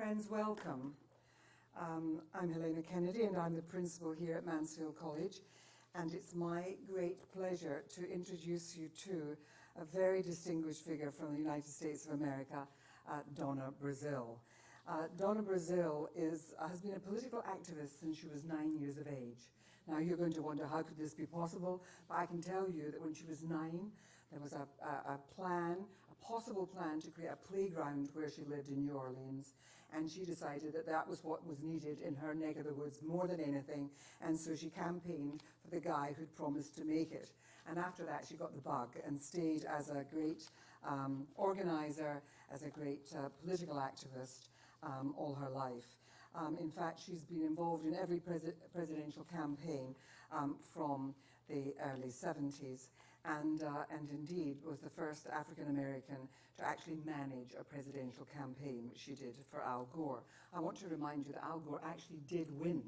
Friends, welcome. I'm Helena Kennedy and I'm the principal here at Mansfield College, and it's my great pleasure to introduce you to a very distinguished figure from the United States of America, Donna Brazile. Donna Brazile has been a political activist since she was 9 years of age. Now you're going to wonder, how could this be possible? But I can tell you that when she was 9, there was a possible plan to create a playground where she lived in New Orleans, and she decided that that was what was needed in her neck of the woods more than anything, and so she campaigned for the guy who'd promised to make it. And after that she got the bug and stayed as a great organizer, as a great political activist all her life. In fact, she's been involved in every presidential campaign from the early 70s, and indeed was the first African American to actually manage a presidential campaign, which she did for Al Gore. I want to remind you that Al Gore actually did win.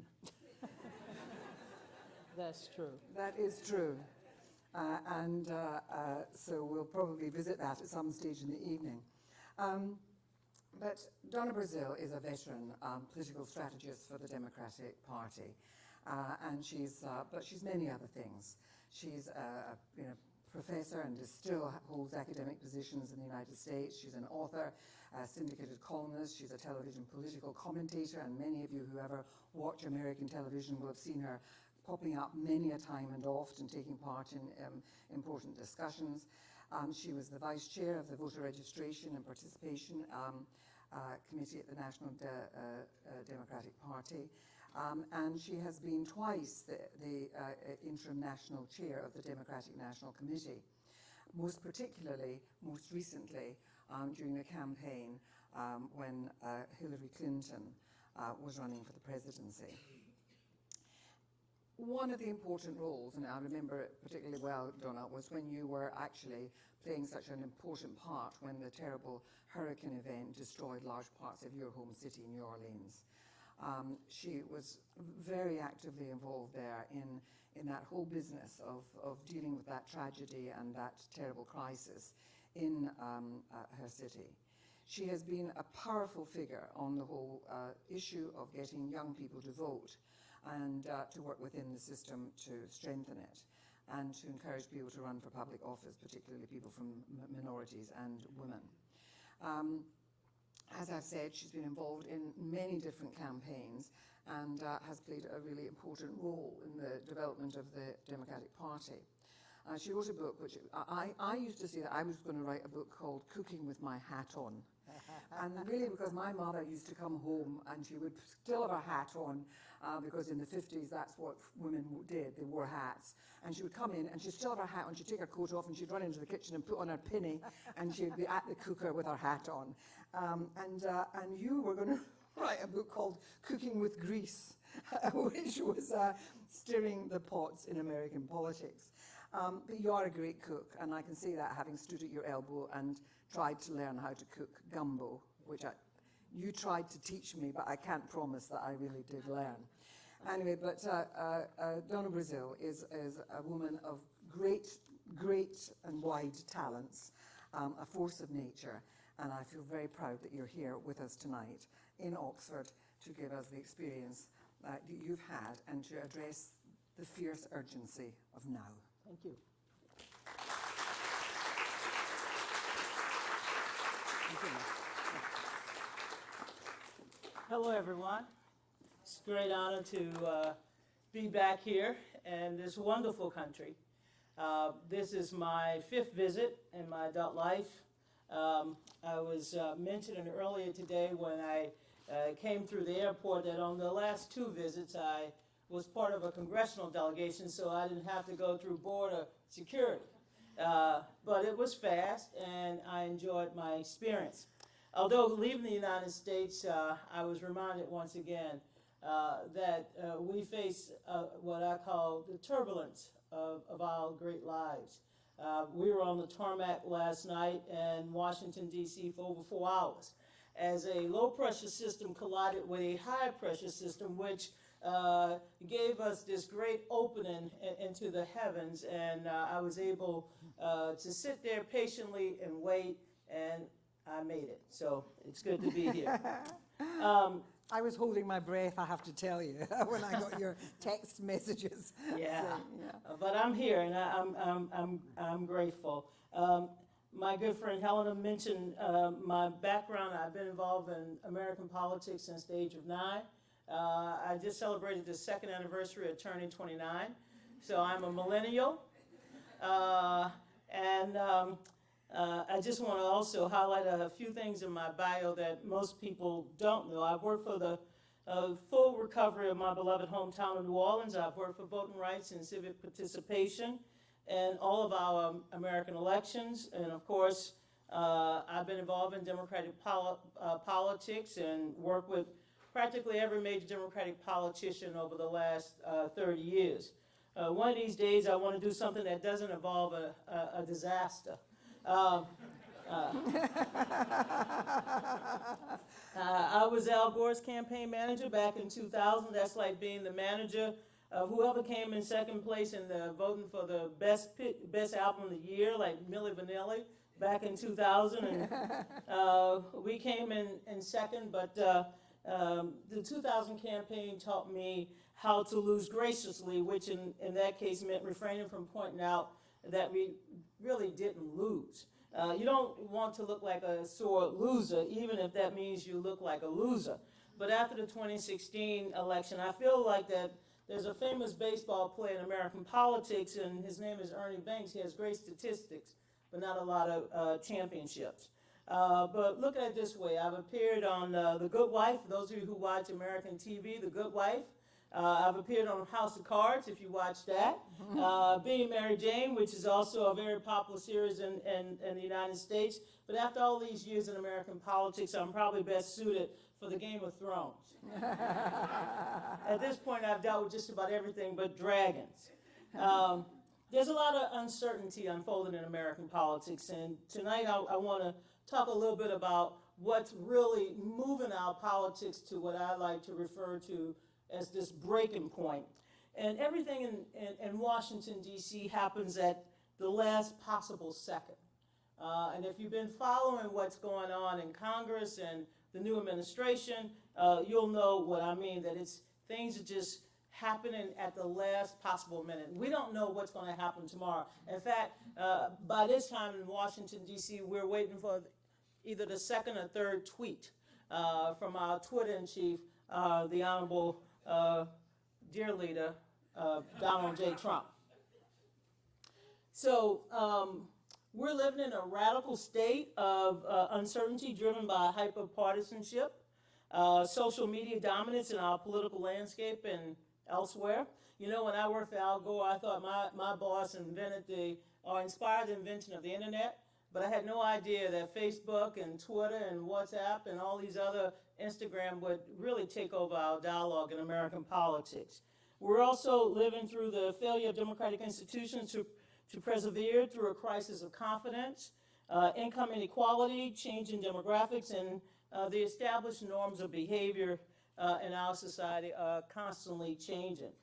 That's true. That is true. So we'll probably visit that at some stage in the evening. But Donna Brazile is a veteran political strategist for the Democratic Party, but she's many other things. She's a professor and still holds academic positions in the United States. She's an author, a syndicated columnist. She's a television political commentator, and many of you who ever watch American television will have seen her popping up many a time and often taking part in important discussions. She was the vice chair of the Voter Registration and Participation Committee at the National Democratic Party, and she has been twice the interim national chair of the Democratic National Committee, most recently during the campaign when Hillary Clinton was running for the presidency. One of the important roles, and I remember it particularly well, Donna, was when you were actually playing such an important part when the terrible hurricane event destroyed large parts of your home city, New Orleans. She was very actively involved there in that whole business of dealing with that tragedy and that terrible crisis in her city. She has been a powerful figure on the whole issue of getting young people to vote, and to work within the system to strengthen it and to encourage people to run for public office, particularly people from minorities and women. As I've said, she's been involved in many different campaigns and has played a really important role in the development of the Democratic Party. She wrote a book which I used to say that I was going to write a book called Cooking with My Hat On. And really because my mother used to come home and she would still have her hat on, because in the 50s that's what women did, they wore hats. And she would come in and she'd still have her hat on, she'd take her coat off and she'd run into the kitchen and put on her pinny and she'd be at the cooker with her hat on. And you were going to write a book called Cooking with Grease, which was stirring the pots in American politics. But you are a great cook, and I can say that having stood at your elbow and tried to learn how to cook gumbo, which you tried to teach me, but I can't promise that I really did learn. Anyway, but Donna Brazile is a woman of great and wide talents, a force of nature, and I feel very proud that you're here with us tonight in Oxford to give us the experience that you've had and to address the fierce urgency of now. Thank you. Hello, everyone. It's a great honor to be back here in this wonderful country. This is my 5th visit in my adult life. I was mentioning earlier today when I came through the airport that on the last 2 visits I was part of a congressional delegation, so I didn't have to go through border security. But it was fast, and I enjoyed my experience. Although leaving the United States, I was reminded once again that we face what I call the turbulence of our great lives. We were on the tarmac last night in Washington, D.C. for over 4 hours as a low-pressure system collided with a high-pressure system, which gave us this great opening into the heavens, and I was able to sit there patiently and wait, and I made it. So it's good to be here. I was holding my breath, I have to tell you, when I got your text messages. Yeah, So, but I'm here and I'm grateful. My good friend Helena mentioned my background. I've been involved in American politics since the age of 9. I just celebrated the 2nd anniversary of turning 29, so I'm a millennial. I just want to also highlight a few things in my bio that most people don't know. I've worked for the full recovery of my beloved hometown of New Orleans. I've worked for voting rights and civic participation in all of our American elections. And of course, I've been involved in Democratic politics and worked with practically every major Democratic politician over the last 30 years. One of these days, I want to do something that doesn't involve a disaster. I was Al Gore's campaign manager back in 2000. That's like being the manager of whoever came in second place in the voting for the best album of the year, like Milli Vanilli, back in 2000. And we came in second, but the 2000 campaign taught me how to lose graciously, which in that case meant refraining from pointing out that we really didn't lose. You don't want to look like a sore loser, even if that means you look like a loser. But after the 2016 election, I feel like that there's a famous baseball player in American politics, and his name is Ernie Banks. He has great statistics, but not a lot of championships. But look at it this way. I've appeared on The Good Wife, for those of you who watch American TV, The Good Wife. I've appeared on House of Cards, if you watch that. Being Mary Jane, which is also a very popular series in the United States. But after all these years in American politics, I'm probably best suited for the Game of Thrones. At this point, I've dealt with just about everything but dragons. There's a lot of uncertainty unfolding in American politics, and tonight I want to talk a little bit about what's really moving our politics to what I like to refer to as this breaking point. And everything in Washington, D.C. happens at the last possible second. And if you've been following what's going on in Congress and the new administration, you'll know what I mean, that things are just happening at the last possible minute. We don't know what's going to happen tomorrow. In fact, by this time in Washington, D.C., we're waiting for either the second or third tweet from our Twitter-in-chief, the Honorable dear leader, Donald J. Trump. So we're living in a radical state of uncertainty driven by hyper-partisanship, social media dominance in our political landscape and elsewhere. You know, when I worked for Al Gore, I thought my boss inspired the invention of the internet, but I had no idea that Facebook and Twitter and WhatsApp and all these other Instagram would really take over our dialogue in American politics. We're also living through the failure of democratic institutions to persevere through a crisis of confidence, income inequality, changing demographics, and the established norms of behavior in our society are constantly changing.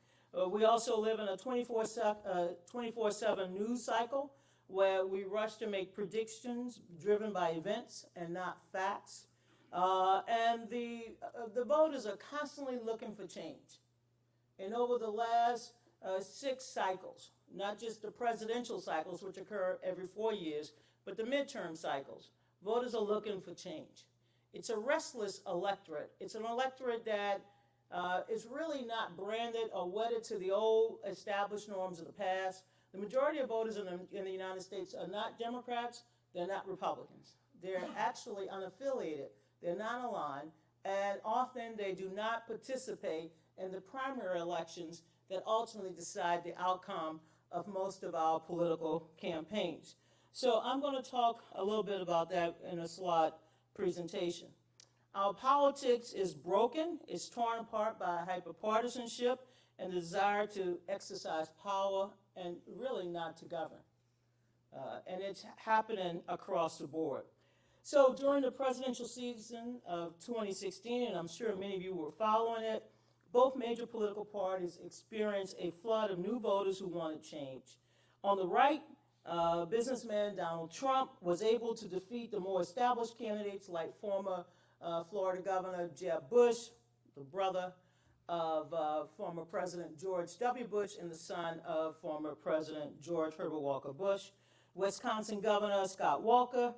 We also live in a 24/7 news cycle where we rush to make predictions driven by events and not facts. And the voters are constantly looking for change. And over the last 6 cycles, not just the presidential cycles, which occur every 4 years, but the midterm cycles, voters are looking for change. It's a restless electorate. It's an electorate that is really not branded or wedded to the old established norms of the past. The majority of voters in the United States are not Democrats, they're not Republicans. They're actually unaffiliated, they're non-aligned, and often they do not participate in the primary elections that ultimately decide the outcome of most of our political campaigns. So I'm going to talk a little bit about that in a slide presentation. Our politics is broken, it's torn apart by hyperpartisanship and the desire to exercise power and really not to govern. And it's happening across the board. So during the presidential season of 2016, and I'm sure many of you were following it, both major political parties experienced a flood of new voters who wanted change. On the right, businessman Donald Trump was able to defeat the more established candidates like former Florida Governor Jeb Bush, the brother of former President George W. Bush and the son of former President George Herbert Walker Bush, Wisconsin Governor Scott Walker,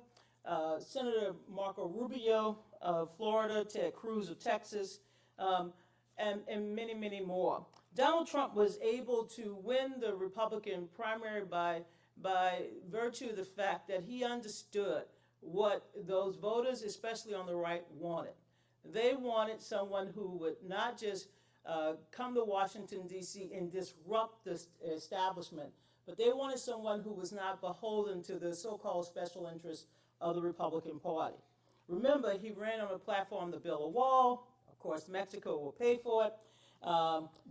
Senator Marco Rubio of Florida, Ted Cruz of Texas, and many, many more. Donald Trump was able to win the Republican primary by virtue of the fact that he understood what those voters, especially on the right, wanted. They wanted someone who would not just come to Washington, D.C. and disrupt the establishment, but they wanted someone who was not beholden to the so-called special interests of the Republican Party. Remember, he ran on a platform to build a wall. Of course, Mexico will pay for it.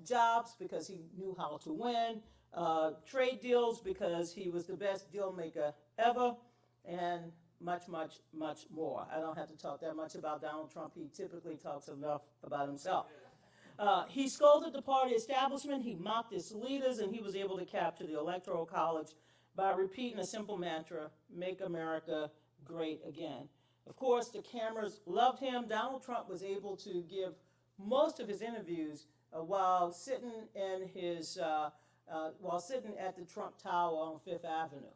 Jobs, because he knew how to win. Trade deals, because he was the best deal maker ever. And much, much, much more. I don't have to talk that much about Donald Trump. He typically talks enough about himself. He scolded the party establishment, he mocked its leaders, and he was able to capture the Electoral College by repeating a simple mantra, make America great again. Of course, the cameras loved him. Donald Trump was able to give most of his interviews while sitting at the Trump Tower on Fifth Avenue.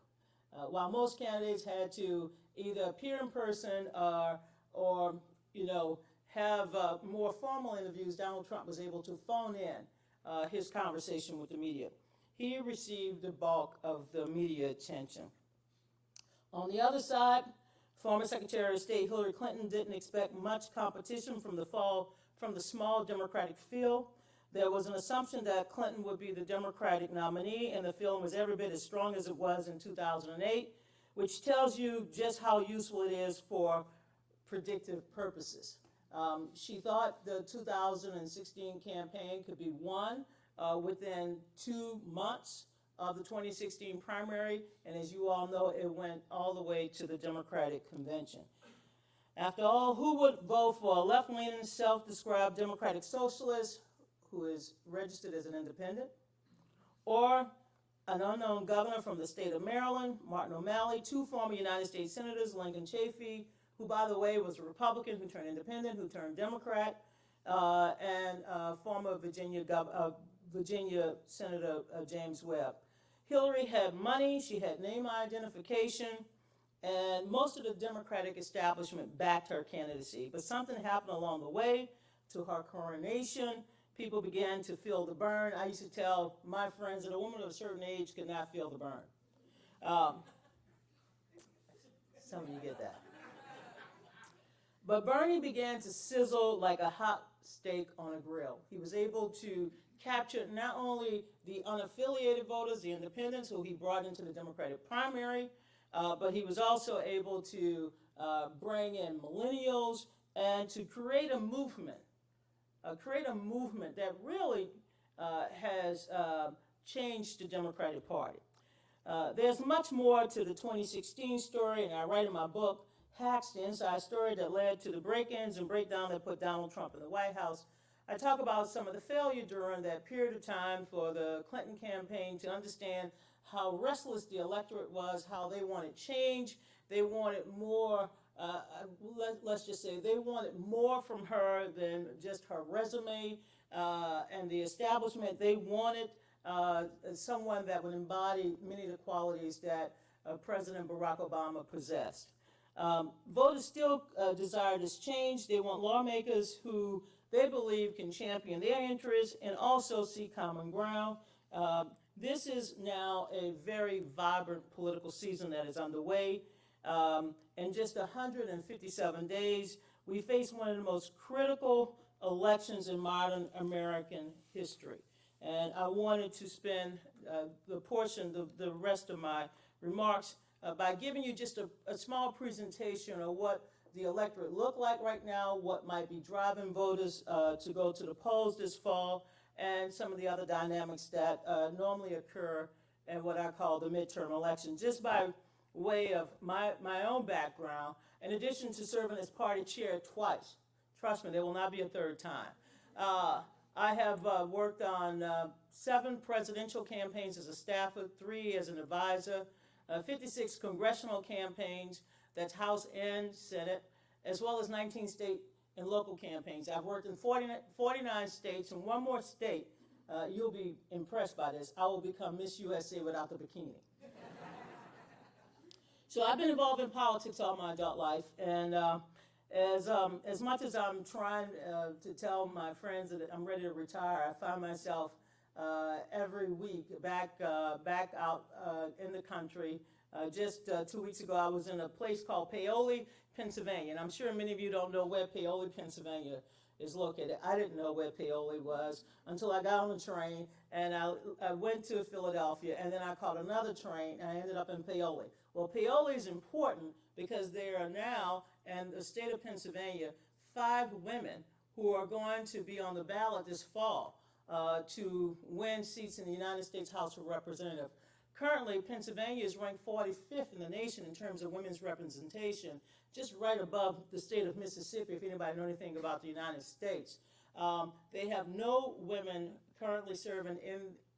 While most candidates had to either appear in person or have more formal interviews, Donald Trump was able to phone in his conversation with the media. He received the bulk of the media attention. On the other side, former Secretary of State Hillary Clinton didn't expect much competition from the small Democratic field. There was an assumption that Clinton would be the Democratic nominee, and the field was every bit as strong as it was in 2008, which tells you just how useful it is for predictive purposes. She thought the 2016 campaign could be won within 2 months of the 2016 primary, and as you all know, it went all the way to the Democratic convention. After all, who would vote for a left-leaning, self-described Democratic socialist who is registered as an independent, or an unknown governor from the state of Maryland, Martin O'Malley, 2 former United States senators, Lincoln Chafee, who, by the way, was a Republican, who turned independent, who turned Democrat, and former Virginia Senator James Webb. Hillary had money, she had name identification, and most of the Democratic establishment backed her candidacy. But something happened along the way to her coronation. People began to feel the burn. I used to tell my friends that a woman of a certain age could not feel the burn. Some of you get that. But Bernie began to sizzle like a hot steak on a grill. He was able to capture not only the unaffiliated voters, the independents, who he brought into the Democratic primary, but he was also able to bring in millennials and to create a movement that really has changed the Democratic Party. There's much more to the 2016 story, and I write in my book, Hacks, the inside story that led to the break-ins and breakdown that put Donald Trump in the White House. I talk about some of the failure during that period of time for the Clinton campaign to understand how restless the electorate was, how they wanted change. They wanted more, let's just say, they wanted more from her than just her resume and the establishment. They wanted someone that would embody many of the qualities that President Barack Obama possessed. Voters still desire this change. They want lawmakers who they believe can champion their interests and also see common ground. This is now a very vibrant political season that is underway. In just 157 days, we face one of the most critical elections in modern American history. And I wanted to spend the rest of my remarks by giving you just a small presentation of what the electorate look like right now, what might be driving voters to go to the polls this fall, and some of the other dynamics that normally occur in what I call the midterm election. Just by way of my own background, in addition to serving as party chair twice, trust me, there will not be a third time. I have worked on 7 presidential campaigns as a staffer, 3 as an advisor, 56 congressional campaigns, that's House and Senate, as well as 19 state and local campaigns. I've worked in 49 states, and one more state, you'll be impressed by this, I will become Miss USA without the bikini. So I've been involved in politics all my adult life, and as much as I'm trying to tell my friends that I'm ready to retire, I find myself every week back out in the country. Just 2 weeks ago, I was in a place called Paoli, Pennsylvania, and I'm sure many of you don't know where Paoli, Pennsylvania is located. I didn't know where Paoli was until I got on the train, and I went to Philadelphia, and then I caught another train, and I ended up in Paoli. Well, Paoli is important because there are now, in the state of Pennsylvania, 5 women who are going to be on the ballot this fall to win seats in the United States House of Representatives. Currently, Pennsylvania is ranked 45th in the nation in terms of women's representation, just right above the state of Mississippi, if anybody knows anything about the United States. They have no women currently serving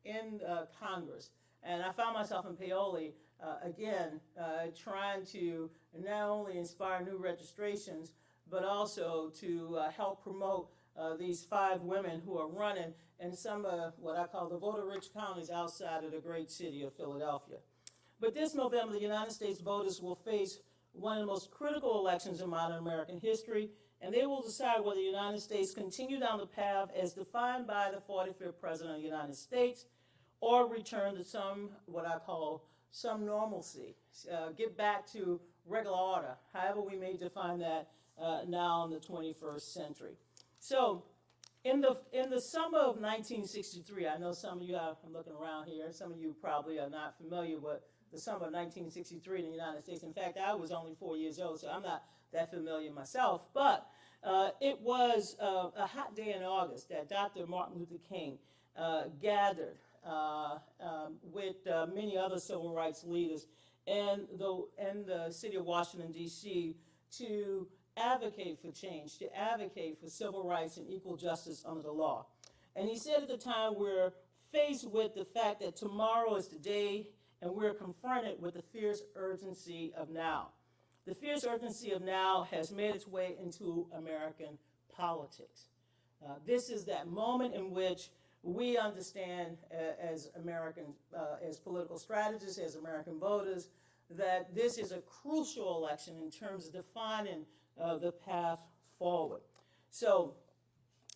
in Congress. And I found myself in Paoli, again, trying to not only inspire new registrations, but also to help promote these 5 women who are running in some of what I call the voter-rich counties outside of the great city of Philadelphia. But this November, the United States voters will face one of the most critical elections in modern American history, and they will decide whether the United States continue down the path as defined by the 45th President of the United States, or return to what I call some normalcy, get back to regular order, however we may define that now in the 21st century. So in the summer of 1963, I know some of you, I'm looking around here, some of you probably are not familiar with the summer of 1963 in the United States. In fact, I was only 4 years old, so I'm not that familiar myself. But it was a hot day in August that Dr. Martin Luther King gathered with many other civil rights leaders in the city of Washington, D.C. to advocate for change, to advocate for civil rights and equal justice under the law. And he said at the time, we're faced with the fact that tomorrow is the day, and we're confronted with the fierce urgency of now. The fierce urgency of now has made its way into American politics. This is that moment in which we understand as American, as political strategists, as American voters, that this is a crucial election in terms of defining the path forward. So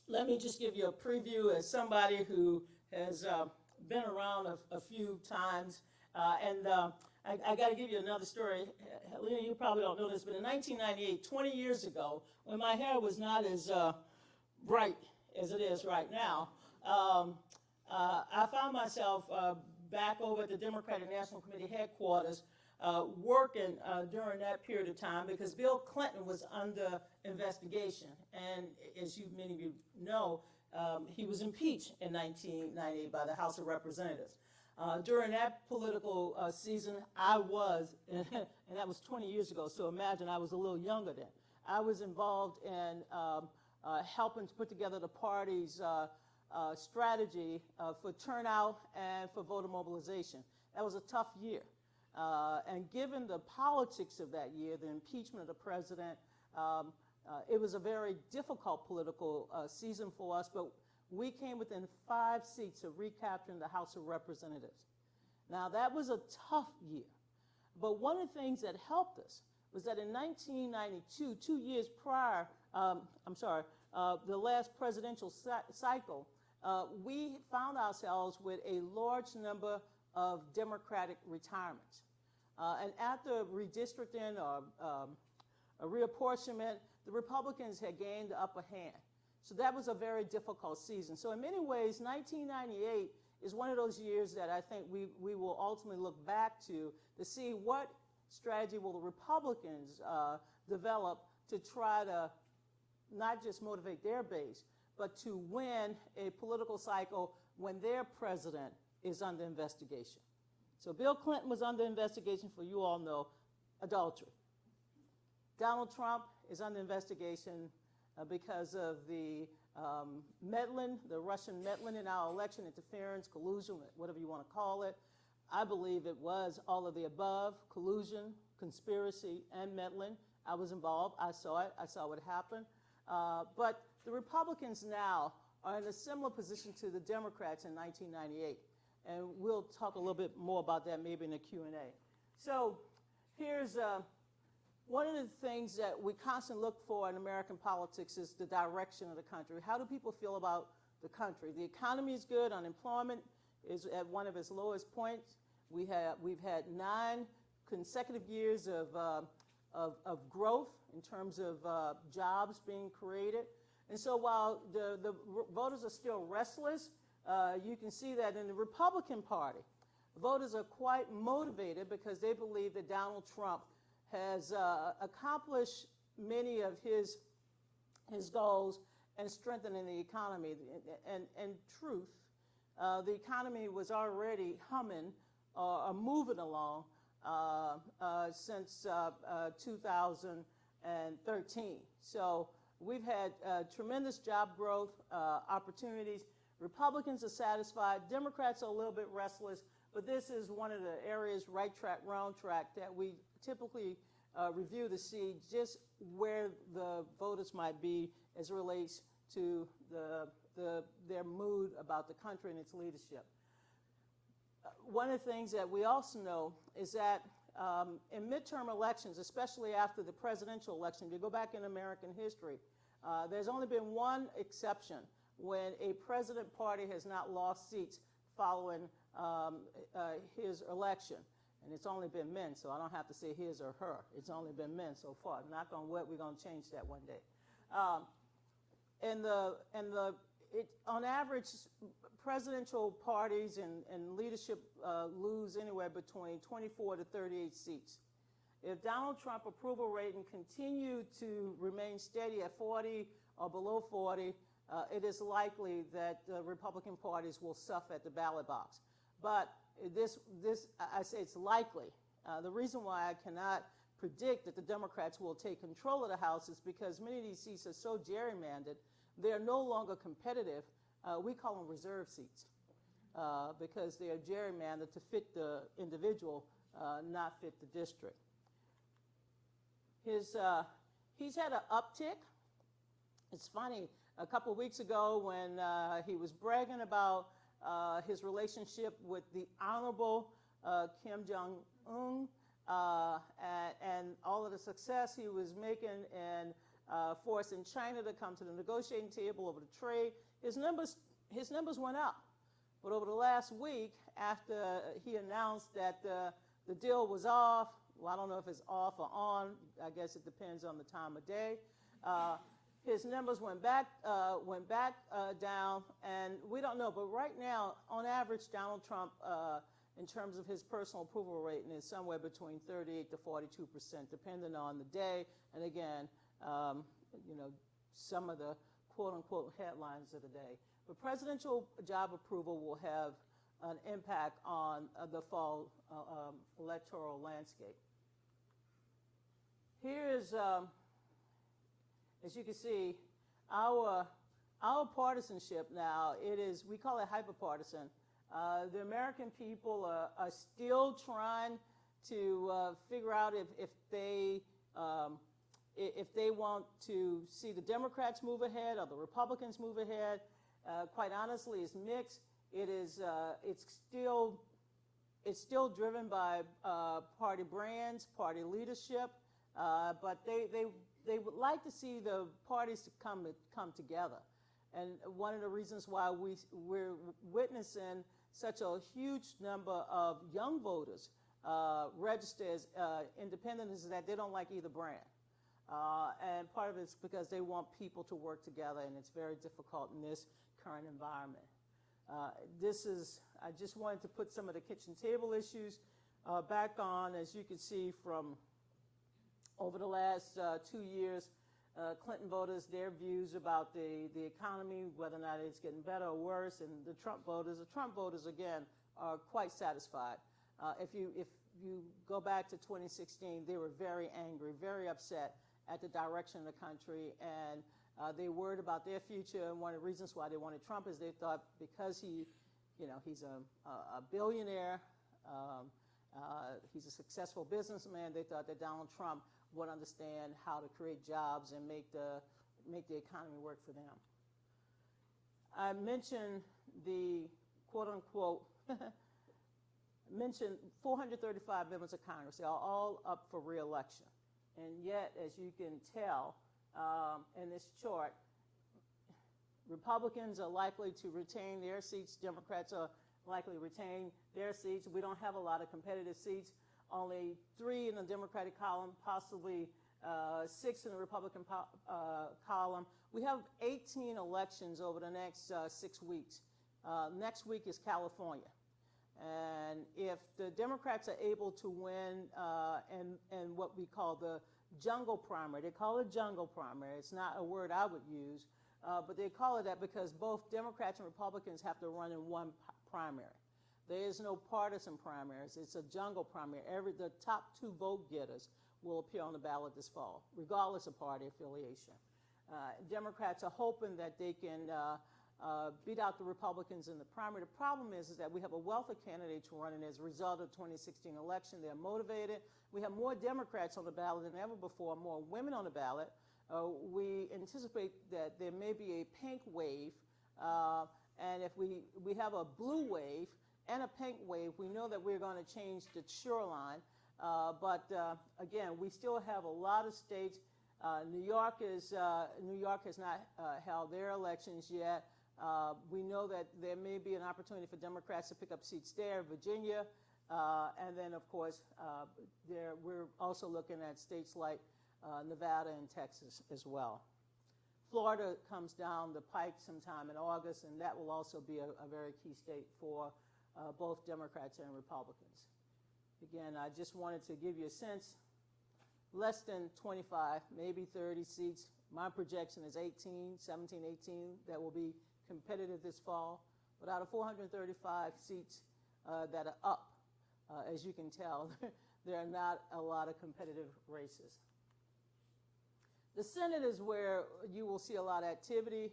let me just give you a preview as somebody who has been around a few times. I got to give you another story. Helena, you probably don't know this, but in 1998, 20 years ago, when my hair was not as bright as it is right now, I found myself back over at the Democratic National Committee headquarters working during that period of time because Bill Clinton was under investigation. And as many of you know, he was impeached in 1998 by the House of Representatives. During that political season, I was, and that was 20 years ago, so imagine I was a little younger then. I was involved in helping to put together the party's strategy for turnout and for voter mobilization. That was a tough year. And given the politics of that year, the impeachment of the president, it was a very difficult political season for us, but we came within 5 seats of recapturing the House of Representatives. Now, that was a tough year, but one of the things that helped us was that in 1992, 2 years prior, the last presidential cycle, we found ourselves with a large number of Democratic retirements. And after redistricting or a reapportionment, the Republicans had gained the upper hand. So that was a very difficult season. So in many ways, 1998 is one of those years that I think we will ultimately look back to see what strategy will the Republicans develop to try to not just motivate their base, but to win a political cycle when their president is under investigation. So Bill Clinton was under investigation for, you all know, adultery. Donald Trump is under investigation because of the meddling, the Russian meddling in our election, interference, collusion, whatever you want to call it. I believe it was all of the above, collusion, conspiracy, and meddling. I was involved. I saw it. I saw what happened. But the Republicans now are in a similar position to the Democrats in 1998. And we'll talk a little bit more about that maybe in the Q&A. So here's one of the things that we constantly look for in American politics is the direction of the country. How do people feel about the country? The economy is good. Unemployment is at one of its lowest points. We've had 9 consecutive years of growth in terms of jobs being created. And so while the voters are still restless, you can see that in the Republican Party, voters are quite motivated because they believe that Donald Trump has accomplished many of his goals and strengthening the economy. And truth, the economy was already humming or moving along since 2013. So we've had tremendous job growth, opportunities. Republicans are satisfied. Democrats are a little bit restless, but this is one of the areas, right track, wrong track, that we typically review to see just where the voters might be as it relates to their mood about the country and its leadership. One of the things that we also know is that in midterm elections, especially after the presidential election, if you go back in American history, there's only been one exception when a president party has not lost seats following his election. And it's only been men, so I don't have to say his or her. It's only been men so far. Knock on wood, we're going to change that one day. On average, presidential parties and leadership lose anywhere between 24 to 38 seats. If Donald Trump approval rating continue to remain steady at 40 or below 40, it is likely that the Republican parties will suffer at the ballot box. But I say it's likely. The reason why I cannot predict that the Democrats will take control of the House is because many of these seats are so gerrymandered, they are no longer competitive. We call them reserve seats because they are gerrymandered to fit the individual, not fit the district. He's had an uptick. It's funny, a couple of weeks ago when he was bragging about his relationship with the Honorable Kim Jong-un and all of the success he was making in forcing China to come to the negotiating table over the trade, his numbers went up. But over the last week, after he announced that the deal was off, well, I don't know if it's off or on, I guess it depends on the time of day, his numbers went back down, and we don't know. But right now, on average, Donald Trump, in terms of his personal approval rating, is somewhere between 38 to 42%, depending on the day, and again, some of the quote-unquote headlines of the day. But presidential job approval will have an impact on the fall electoral landscape. Here is, as you can see, our partisanship now, we call it hyperpartisan. The American people are still trying to figure out if they want to see the Democrats move ahead or the Republicans move ahead. Quite honestly, it's mixed. It's still driven by party brands, party leadership, but they would like to see the parties to come together. And one of the reasons why we're witnessing such a huge number of young voters register as independent is that they don't like either brand. And part of it's because they want people to work together, and it's very difficult in this current environment. I just wanted to put some of the kitchen table issues back on. As you can see from over the last 2 years, Clinton voters, their views about the economy, whether or not it's getting better or worse, and the Trump voters again are quite satisfied. If you go back to 2016, they were very angry, very upset at the direction of the country, and they worried about their future. And one of the reasons why they wanted Trump is they thought because he's a billionaire, he's a successful businessman, they thought that Donald Trump would understand how to create jobs and make the economy work for them. I mentioned the quote-unquote mentioned 435 members of Congress. They are all up for re-election. And yet, as you can tell in this chart, Republicans are likely to retain their seats. Democrats are likely to retain their seats. We don't have a lot of competitive seats. Only 3 in the Democratic column, possibly 6 in the Republican column. We have 18 elections over the next 6 weeks. Next week is California. And if the Democrats are able to win in what we call the jungle primary, they call it jungle primary. It's not a word I would use, but they call it that because both Democrats and Republicans have to run in one primary. There is no partisan primaries. It's a jungle primary. The top 2 vote getters will appear on the ballot this fall, regardless of party affiliation. Democrats are hoping that they can beat out the Republicans in the primary. The problem is that we have a wealth of candidates running as a result of the 2016 election. They're motivated. We have more Democrats on the ballot than ever before, more women on the ballot. We anticipate that there may be a pink wave, and if we have a blue wave and a pink wave, we know that we're going to change the shoreline. But again, we still have a lot of states. New York has not held their elections yet. We know that there may be an opportunity for Democrats to pick up seats there, Virginia, and then, of course, we're also looking at states like Nevada and Texas as well. Florida comes down the pike sometime in August, and that will also be a very key state for both Democrats and Republicans. Again, I just wanted to give you a sense, less than 25, maybe 30 seats. My projection is 17, 18 that will be competitive this fall. But out of 435 seats that are up, as you can tell, there are not a lot of competitive races. The Senate is where you will see a lot of activity.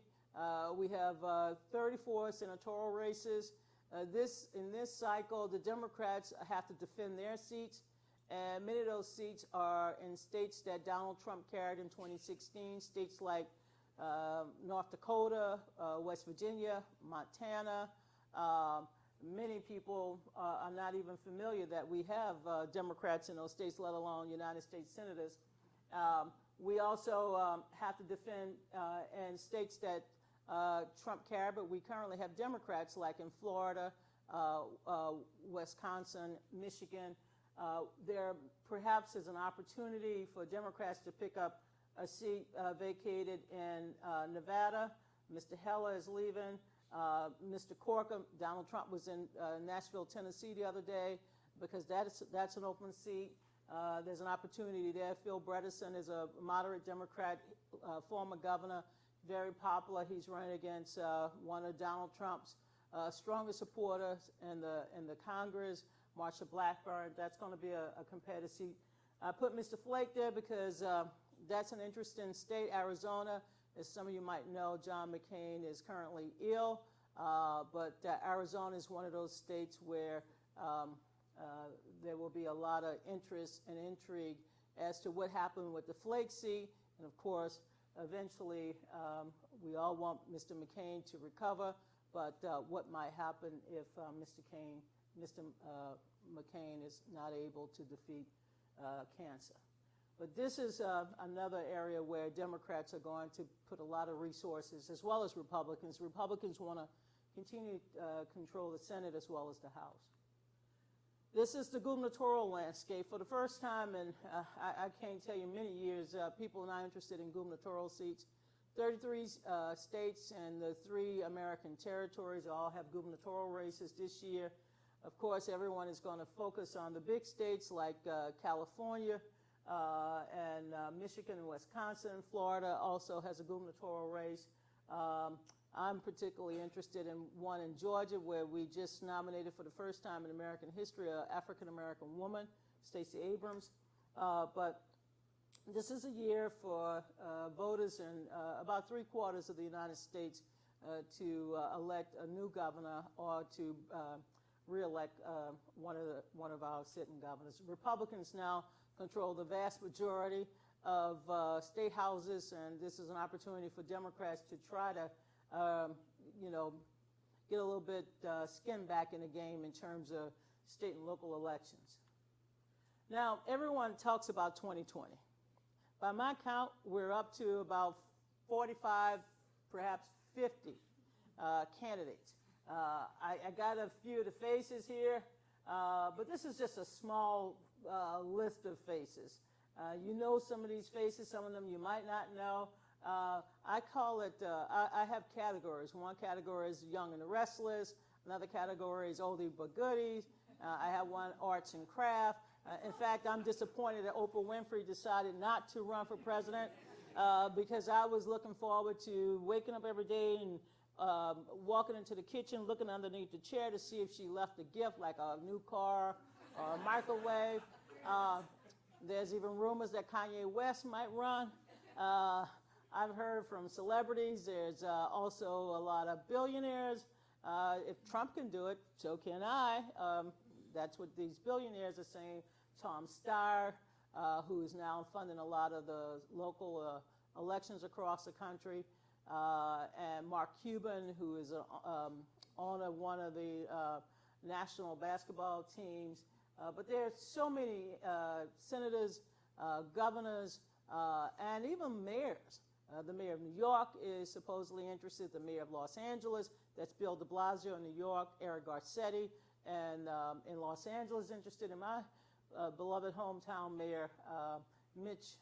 We have 34 senatorial races. In this cycle, the Democrats have to defend their seats, and many of those seats are in states that Donald Trump carried in 2016, states like North Dakota, West Virginia, Montana. Many people are not even familiar that we have Democrats in those states, let alone United States senators. We also have to defend in states that Trump carried, but we currently have Democrats like in Florida, Wisconsin, Michigan. There perhaps is an opportunity for Democrats to pick up a seat vacated in Nevada. Mr. Heller is leaving. Mr. Corker, Donald Trump was in Nashville, Tennessee the other day because that's an open seat. There's an opportunity there. Phil Bredesen is a moderate Democrat, former governor, very popular. He's running against one of Donald Trump's strongest supporters in the Congress, Marsha Blackburn. That's going to be a competitive seat. I put Mr. Flake there because that's an interesting state. Arizona, as some of you might know, John McCain is currently ill, but Arizona is one of those states where there will be a lot of interest and intrigue as to what happened with the Flake seat. And of course, eventually, we all want Mr. McCain to recover, but what might happen if Mr. McCain is not able to defeat cancer. But this is another area where Democrats are going to put a lot of resources, as well as Republicans. Republicans want to continue to control the Senate as well as the House. This is the gubernatorial landscape. For the first time in, I can't tell you, many years, people are not interested in gubernatorial seats. 33 states and the 3 American territories all have gubernatorial races this year. Of course, everyone is going to focus on the big states like California and Michigan and Wisconsin. Florida also has a gubernatorial race. I'm particularly interested in one in Georgia where we just nominated for the first time in American history an African-American woman, Stacey Abrams. But this is a year for voters in about 3/4 of the United States to elect a new governor or to re-elect one of our sitting governors. Republicans now control the vast majority of state houses, and this is an opportunity for Democrats to try to, get a little bit skin back in the game in terms of state and local elections. Now, everyone talks about 2020. By my count, we're up to about 45, perhaps 50 candidates. I got a few of the faces here, but this is just a small list of faces. You know some of these faces, some of them you might not know. I call it, I have categories. One category is young and the restless. Another category is oldie but goodies. I have one arts and craft. In fact, I'm disappointed that Oprah Winfrey decided not to run for president because I was looking forward to waking up every day and walking into the kitchen, looking underneath the chair to see if she left a gift like a new car or a microwave. There's even rumors that Kanye West might run. I've heard from celebrities. There's also a lot of billionaires. If Trump can do it, so can I. That's what these billionaires are saying. Tom Steyer, who is now funding a lot of the local elections across the country, and Mark Cuban, who is owner of one of the national basketball teams. But there are so many senators, governors, and even mayors. The mayor of New York is supposedly interested. The mayor of Los Angeles, that's Bill de Blasio in New York, Eric Garcetti, and in Los Angeles, interested in my beloved hometown mayor, Mitch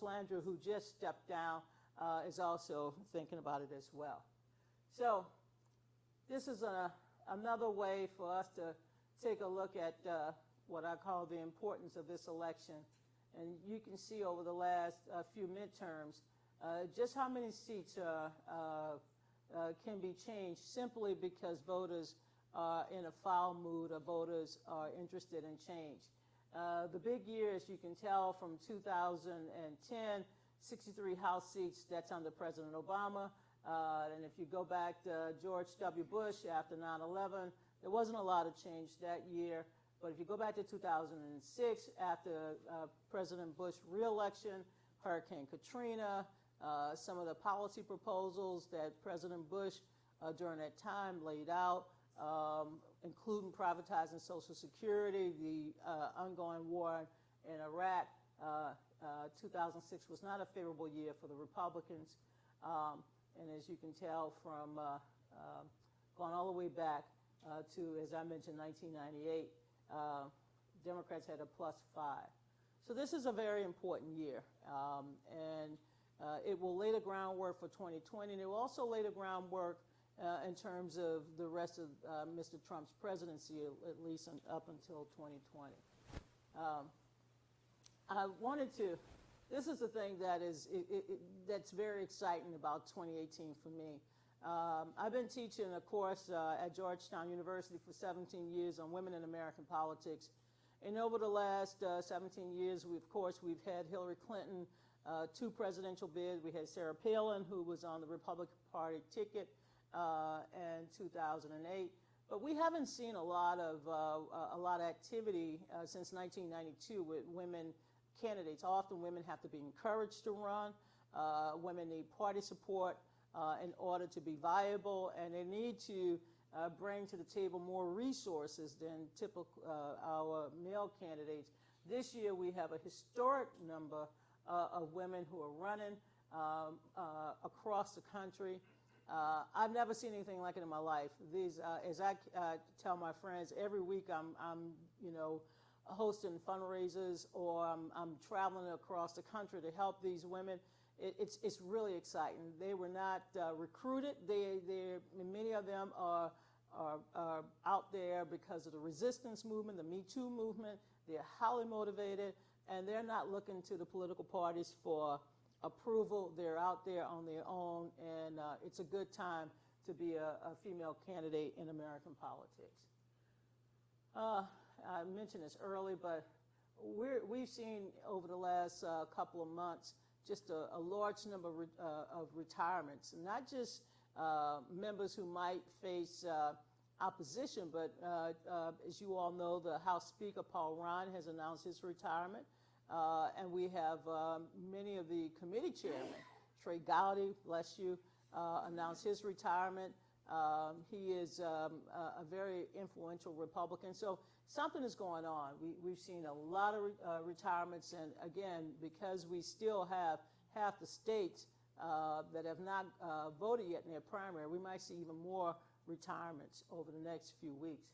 Landrieu, who just stepped down, is also thinking about it as well. So this is another way for us to take a look at what I call the importance of this election. And you can see over the last few midterms just how many seats can be changed simply because voters are in a foul mood or voters are interested in change. The big years, you can tell from 2010, 63 House seats, that's under President Obama. And if you go back to George W. Bush after 9/11, there wasn't a lot of change that year. But if you go back to 2006, after President Bush re-election, Hurricane Katrina, some of the policy proposals that President Bush during that time laid out, including privatizing Social Security, the ongoing war in Iraq, 2006 was not a favorable year for the Republicans. And as you can tell from going all the way back to, as I mentioned, 1998, Democrats had a +5. So this is a very important year, and it will lay the groundwork for 2020, and it will also lay the groundwork in terms of the rest of Mr. Trump's presidency, at least up until 2020. I wanted to, this is the thing that is, that's very exciting about 2018 for me. I've been teaching a course at Georgetown University for 17 years on women in American politics. And over the last 17 years, we've had Hillary Clinton, 2 presidential bids. We had Sarah Palin, who was on the Republican Party ticket in 2008. But we haven't seen a lot of activity since 1992 with women candidates. Often women have to be encouraged to run. Women need party support in order to be viable, and they need to bring to the table more resources than typical our male candidates. This year we have a historic number of women who are running across the country. I've never seen anything like it in my life. These, as I tell my friends, every week I'm hosting fundraisers, or I'm traveling across the country to help these women. It's really exciting. They were not recruited. Many of them are out there because of the resistance movement, the Me Too movement. They're highly motivated, and they're not looking to the political parties for approval. They're out there on their own, and it's a good time to be a female candidate in American politics. I mentioned this early, but we've seen over the last couple of months just a large number of retirements, and not just members who might face opposition, but as you all know, the House Speaker, Paul Ryan, has announced his retirement, and we have many of the committee chairmen. Trey Gowdy, bless you, announced his retirement. He is a very influential Republican, so something is going on. We've seen a lot of retirements, and again, because we still have half the states that have not voted yet in their primary, we might see even more retirements over the next few weeks.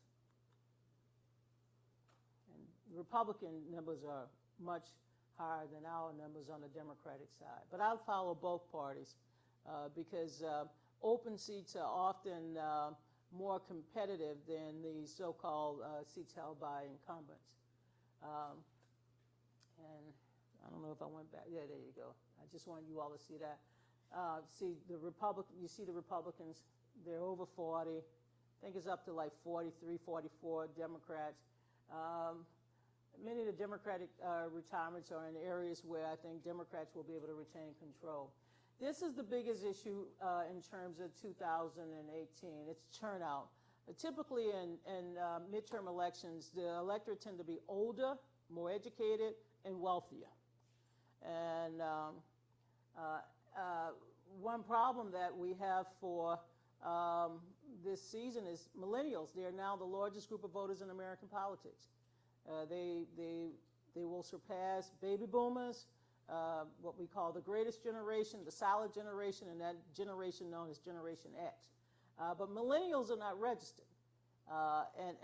And Republican numbers are much higher than our numbers on the Democratic side. But I'll follow both parties because open seats are often more competitive than the so-called seats held by incumbents. And I don't know if I went back. Yeah, there you go. I just want you all to see that. You see the Republicans, they're over 40. I think it's up to like 43, 44 Democrats. Many of the Democratic retirements are in areas where I think Democrats will be able to retain control. This is the biggest issue in terms of 2018. It's turnout. Typically in midterm elections, the electorate tend to be older, more educated, and wealthier. And one problem that we have for this season is millennials. They are now the largest group of voters in American politics. They will surpass baby boomers, what we call the greatest generation, the silent generation, and that generation known as Generation X. But millennials are not registered,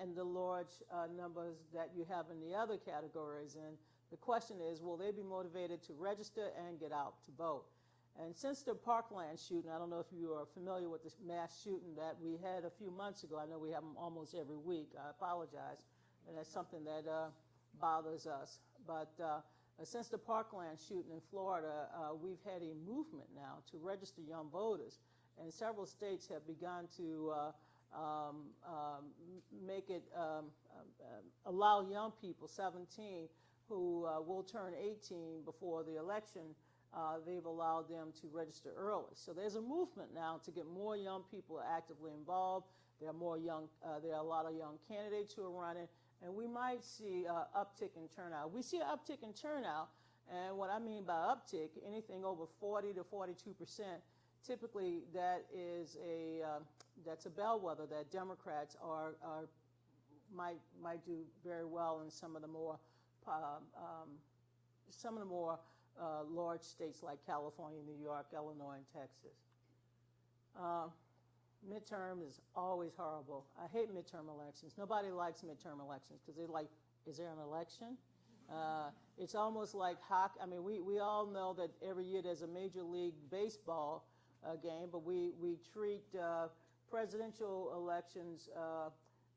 and the large numbers that you have in the other categories. And the question is, will they be motivated to register and get out to vote? And since the Parkland shooting, I don't know if you are familiar with this mass shooting that we had a few months ago. I know we have them almost every week. I apologize. And that's something that bothers us. But since the Parkland shooting in Florida, we've had a movement now to register young voters. And several states have begun to make it allow young people, 17, who will turn 18 before the election. They've allowed them to register early. So there's a movement now to get more young people actively involved. There are a lot of young candidates who are running, and we might see an uptick in turnout. We see an uptick in turnout, and what I mean by uptick, anything over 40 to 42%, typically that's a bellwether that Democrats might do very well in some of the more large states like California, New York, Illinois, and Texas. Midterm is always horrible. I hate midterm elections. Nobody likes midterm elections because they're like, is there an election? It's almost like hockey. I mean, we all know that every year there's a Major League Baseball game, but we treat presidential elections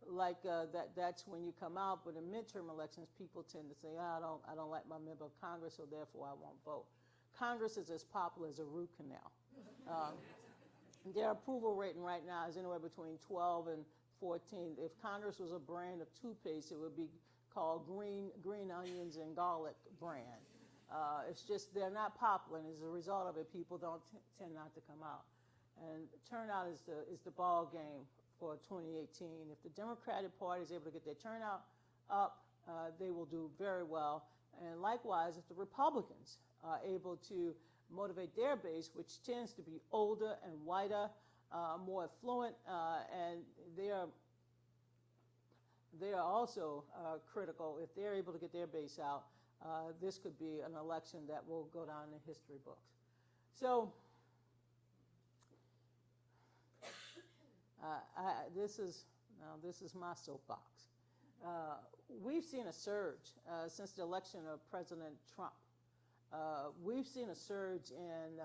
like that's when you come out. But in midterm elections, people tend to say, I don't like my member of Congress, so therefore I won't vote. Congress is as popular as a root canal. Their approval rating right now is anywhere between 12 and 14. If Congress was a brand of toothpaste, it would be called green onions and garlic brand. It's just they're not popular, and as a result of it, people tend not to come out. And turnout is the ball game for 2018. If the Democratic Party is able to get their turnout up, they will do very well. And likewise, if the Republicans are able to motivate their base, which tends to be older and whiter, more affluent, and they are also critical. If they're able to get their base out, this could be an election that will go down in the history books. So this is my soapbox. We've seen a surge since the election of President Trump. We've seen a surge in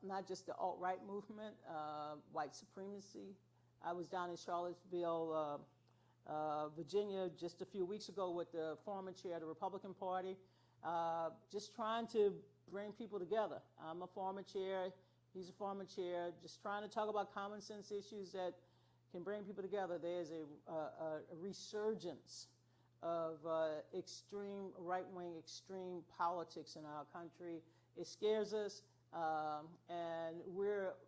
not just the alt-right movement, white supremacy. I was down in Charlottesville, Virginia, just a few weeks ago with the former chair of the Republican Party, just trying to bring people together. I'm a former chair. He's a former chair, just trying to talk about common sense issues that can bring people together. There's a resurgence of extreme right-wing, extreme politics in our country. It scares us, and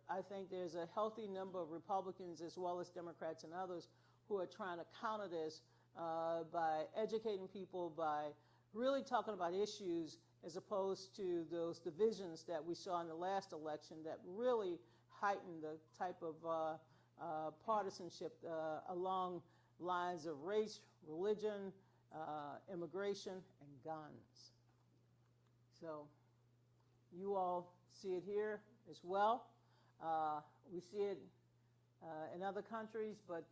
I I think there's a healthy number of Republicans as well as Democrats and others who are trying to counter this by educating people, by really talking about issues as opposed to those divisions that we saw in the last election that really heightened the type of partisanship along lines of race, religion, immigration, and guns. So you all see it here as well. We see it in other countries, but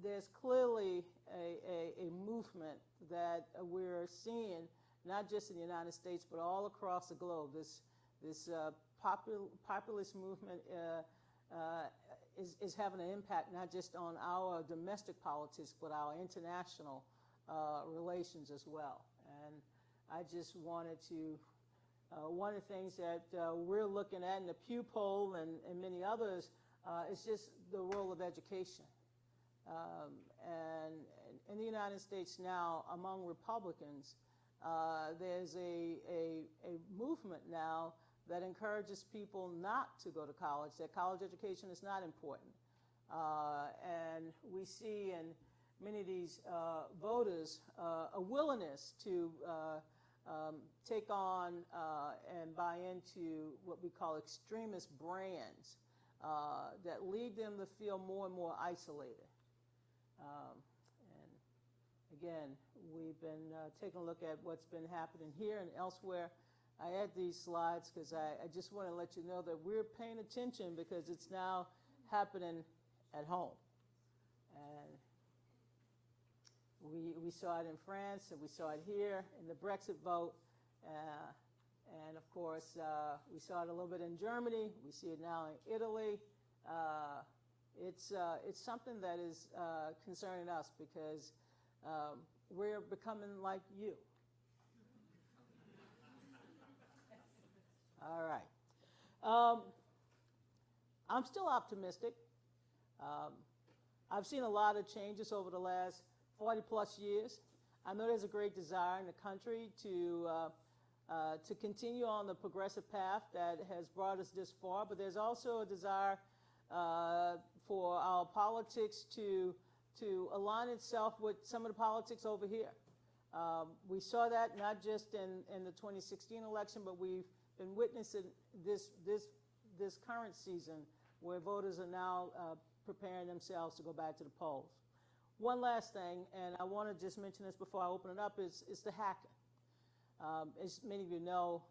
there's clearly a movement that we're seeing, not just in the United States, but all across the globe. This populist movement is having an impact not just on our domestic politics, but our international relations as well. And I just wanted to, one of the things that we're looking at in the Pew poll and many others is just the role of education. And in the United States now, among Republicans, there's a movement now that encourages people not to go to college, that college education is not important. And we see in many of these voters a willingness to take on and buy into what we call extremist brands that lead them to feel more and more isolated. And again, we've been taking a look at what's been happening here and elsewhere. I add these slides because I just want to let you know that we're paying attention because it's now happening at home. And we saw it in France, and we saw it here in the Brexit vote. And of course, we saw it a little bit in Germany. We see it now in Italy. It's something that is concerning us because we're becoming like you. All right. I'm still optimistic. I've seen a lot of changes over the last 40 plus years. I know there's a great desire in the country to continue on the progressive path that has brought us this far, but there's also a desire for our politics to align itself with some of the politics over here. We saw that not just in the 2016 election, but we've been witnessing this current season where voters are now preparing themselves to go back to the polls. One last thing, and I want to just mention this before I open it up, is the hacking. As many of you know,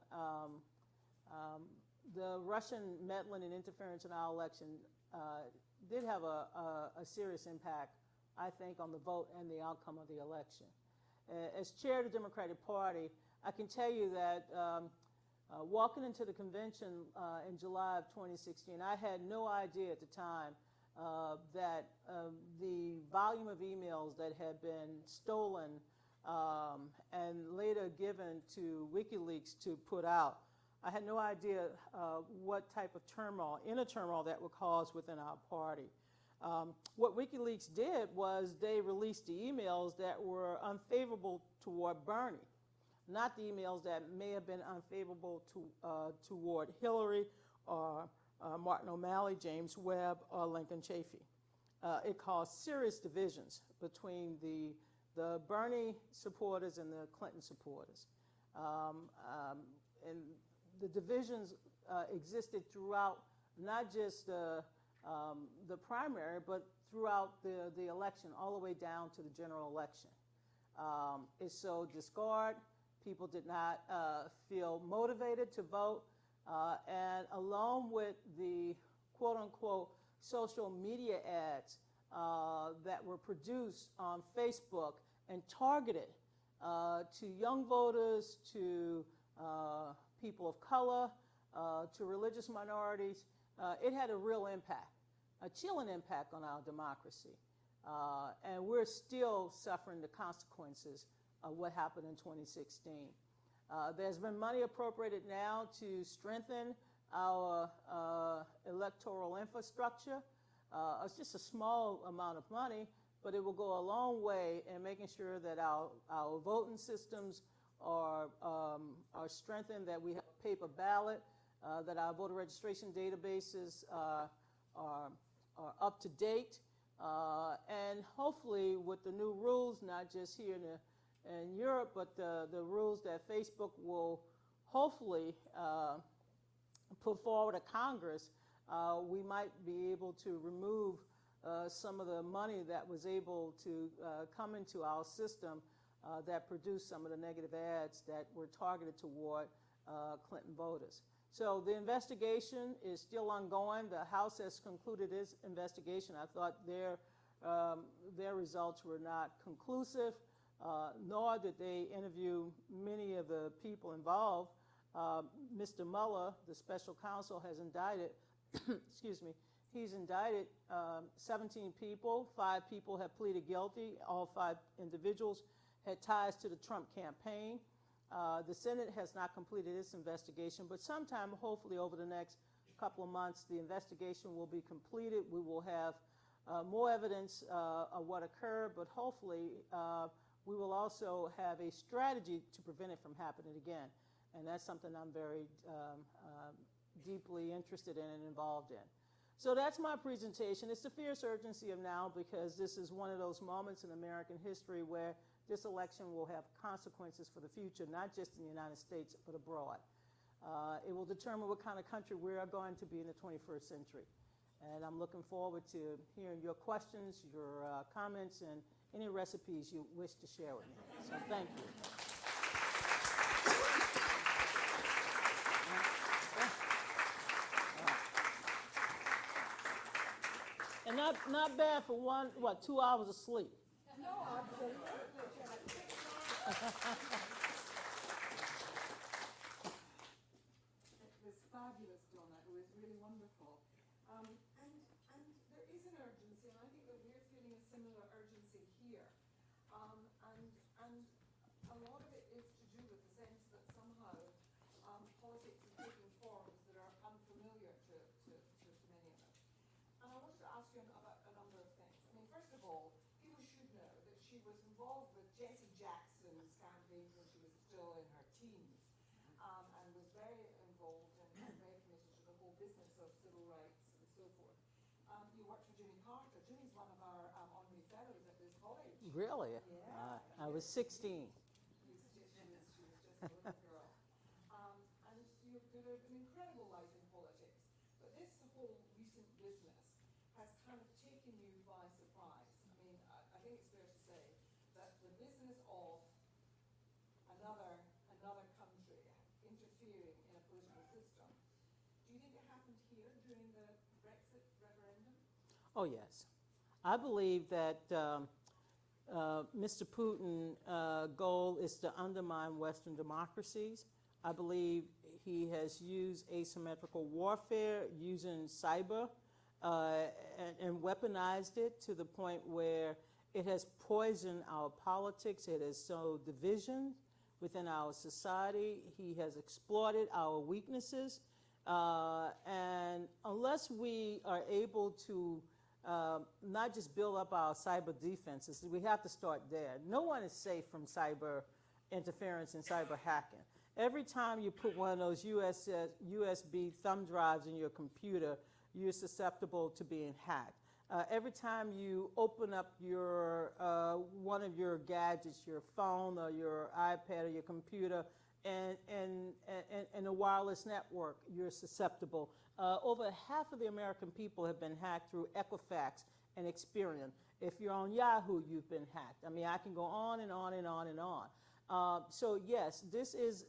the Russian meddling and interference in our election did have a serious impact, I think, on the vote and the outcome of the election. As chair of the Democratic Party, I can tell you that walking into the convention in July of 2016, I had no idea at the time that the volume of emails that had been stolen and later given to WikiLeaks to put out, I had no idea what type of turmoil, inner turmoil that would cause within our party. What WikiLeaks did was they released the emails that were unfavorable toward Bernie, not the emails that may have been unfavorable toward Hillary or Martin O'Malley, James Webb, or Lincoln Chafee. It caused serious divisions between the Bernie supporters and the Clinton supporters. And the divisions existed throughout not just the primary, but throughout the election, all the way down to the general election. It sowed discord. People did not feel motivated to vote. And along with the quote-unquote social media ads that were produced on Facebook and targeted to young voters, to people of color, to religious minorities, it had a real impact, a chilling impact on our democracy. And we're still suffering the consequences of what happened in 2016. There's been money appropriated now to strengthen our electoral infrastructure. It's just a small amount of money, but it will go a long way in making sure that our voting systems are strengthened, that we have paper ballot, that our voter registration databases are up to date, and hopefully with the new rules, not just here in Europe, but the rules that Facebook will hopefully put forward to Congress, we might be able to remove some of the money that was able to come into our system that produced some of the negative ads that were targeted toward Clinton voters. So the investigation is still ongoing. The House has concluded its investigation. I thought their results were not conclusive, nor did they interview many of the people involved. Mr. Mueller, the special counsel, has indicted, excuse me, he's indicted 17 people. 5 people have pleaded guilty. All 5 individuals had ties to the Trump campaign. The Senate has not completed its investigation, but sometime, hopefully over the next couple of months, the investigation will be completed. We will have more evidence of what occurred, but hopefully we will also have a strategy to prevent it from happening again. And that's something I'm very deeply interested in and involved in. So that's my presentation. It's the fierce urgency of now, because this is one of those moments in American history where this election will have consequences for the future, not just in the United States, but abroad. It will determine what kind of country we are going to be in the 21st century. And I'm looking forward to hearing your questions, your comments, and any recipes you wish to share with me. So thank you. And not bad for 2 hours of sleep. No, absolutely. It was fabulous, Donna. It was really wonderful. And there is an urgency, and I think that we're feeling a similar urgency here. And a lot of it is to do with the sense that somehow politics is taking forms that are unfamiliar to so many of us. And I wanted to ask you about a number of things. I mean, first of all, people should know that she was involved with Jesse Jackson's campaign when she was still in her teens, and was very involved and very committed to the whole business of civil rights and so forth. You worked for Jimmy Carter. Jimmy's one of our honorary fellows at this college. Really? Yeah. I was 16. She was just a little girl. And you've got an incredible life in politics. But this whole recent business has kind of taken you by surprise. I mean, I think it's fair to say that the business of another country interfering in a political system, do you think it happened here during the Brexit referendum? Oh, yes. I believe that Mr. Putin's goal is to undermine Western democracies. I believe he has used asymmetrical warfare using cyber and weaponized it to the point where it has poisoned our politics. It has sowed division within our society. He has exploited our weaknesses. And unless we are able to not just build up our cyber defenses, we have to start there. No one is safe from cyber interference and cyber hacking. Every time you put one of those USB thumb drives in your computer, you're susceptible to being hacked. Every time you open up your one of your gadgets, your phone or your iPad or your computer, and a wireless network, you're susceptible. Over half of the American people have been hacked through Equifax and Experian. If you're on Yahoo, you've been hacked. I mean, I can go on and on and on and on. So yes, this is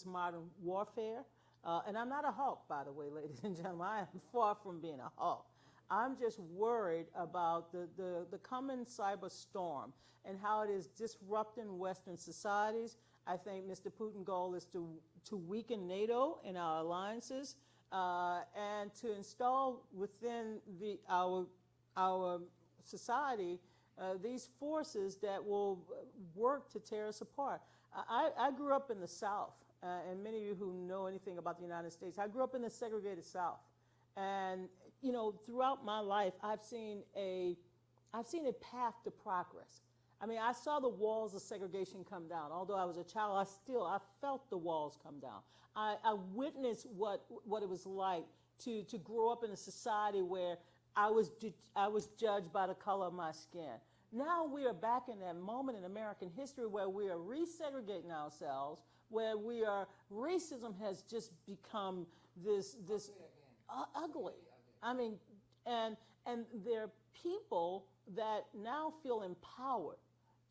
modern warfare. And I'm not a Hulk, by the way, ladies and gentlemen. I am far from being a Hulk. I'm just worried about the coming cyber storm and how it is disrupting Western societies. I think Mr. Putin's goal is to weaken NATO and our alliances and to install within our society these forces that will work to tear us apart. I grew up in the South, and many of you who know anything about the United States, I grew up in the segregated South. And, you know, throughout my life, I've seen a path to progress. I mean, I saw the walls of segregation come down. Although I was a child, I felt the walls come down. I witnessed what it was like to grow up in a society where I was judged by the color of my skin. Now we are back in that moment in American history where we are resegregating ourselves, where racism has just become this ugly. I mean, and there are people that now feel empowered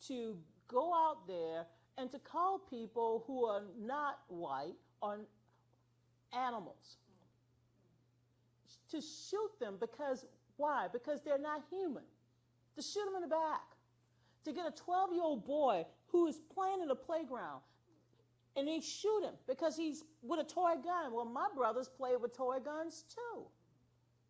to go out there and to call people who are not white on animals. To shoot them because, why? Because they're not human. To shoot them in the back. To get a 12-year-old boy who is playing in the playground and they shoot him because he's with a toy gun. Well, my brothers play with toy guns too.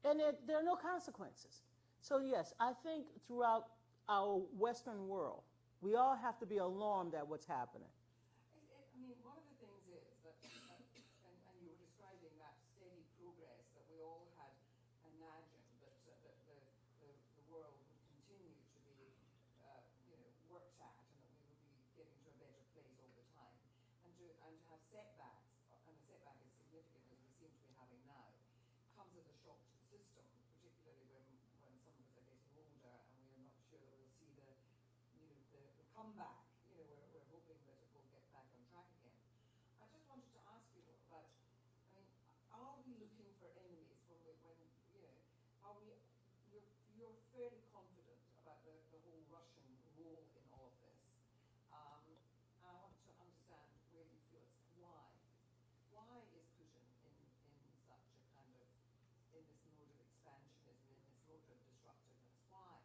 And there are no consequences. So yes, I think throughout our Western world, we all have to be alarmed at what's happening. I mean, one of the things is that, and you were describing that steady progress that we all had imagined that the world would continue to be, worked at, and that we would be getting to a better place all the time, and to have setbacks, and a setback as significant as we seem to be having now, comes as a shock to the system, particularly when some of us are getting older and we're not sure that we'll see the comeback. We're hoping that it will get back on track again. I just wanted to ask you about, I mean, are we looking for enemies are we, you're fairly confident about the whole Russian role in all of this. And I want to understand where you feel it's why. Why is Putin in such a kind of, in this mode of expansionism, in this mode of disruptiveness? Why?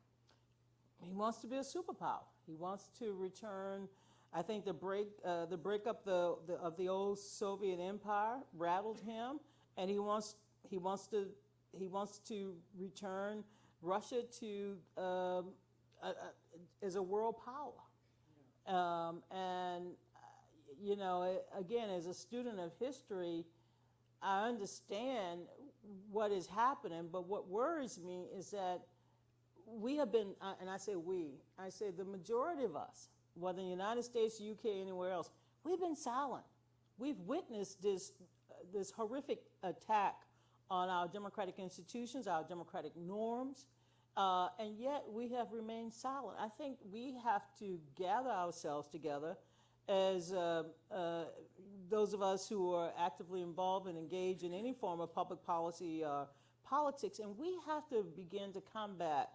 He wants to be a superpower. He wants to return. I think the breakup of the old Soviet Empire rattled him, and he wants to return Russia to as a world power. Again, as a student of history, I understand what is happening. But what worries me is that we have been, and I say the majority of us, whether in the United States, UK, anywhere else, we've been silent. We've witnessed this horrific attack on our democratic institutions, our democratic norms, and yet we have remained silent. I think we have to gather ourselves together as those of us who are actively involved and engaged in any form of public policy politics, and we have to begin to combat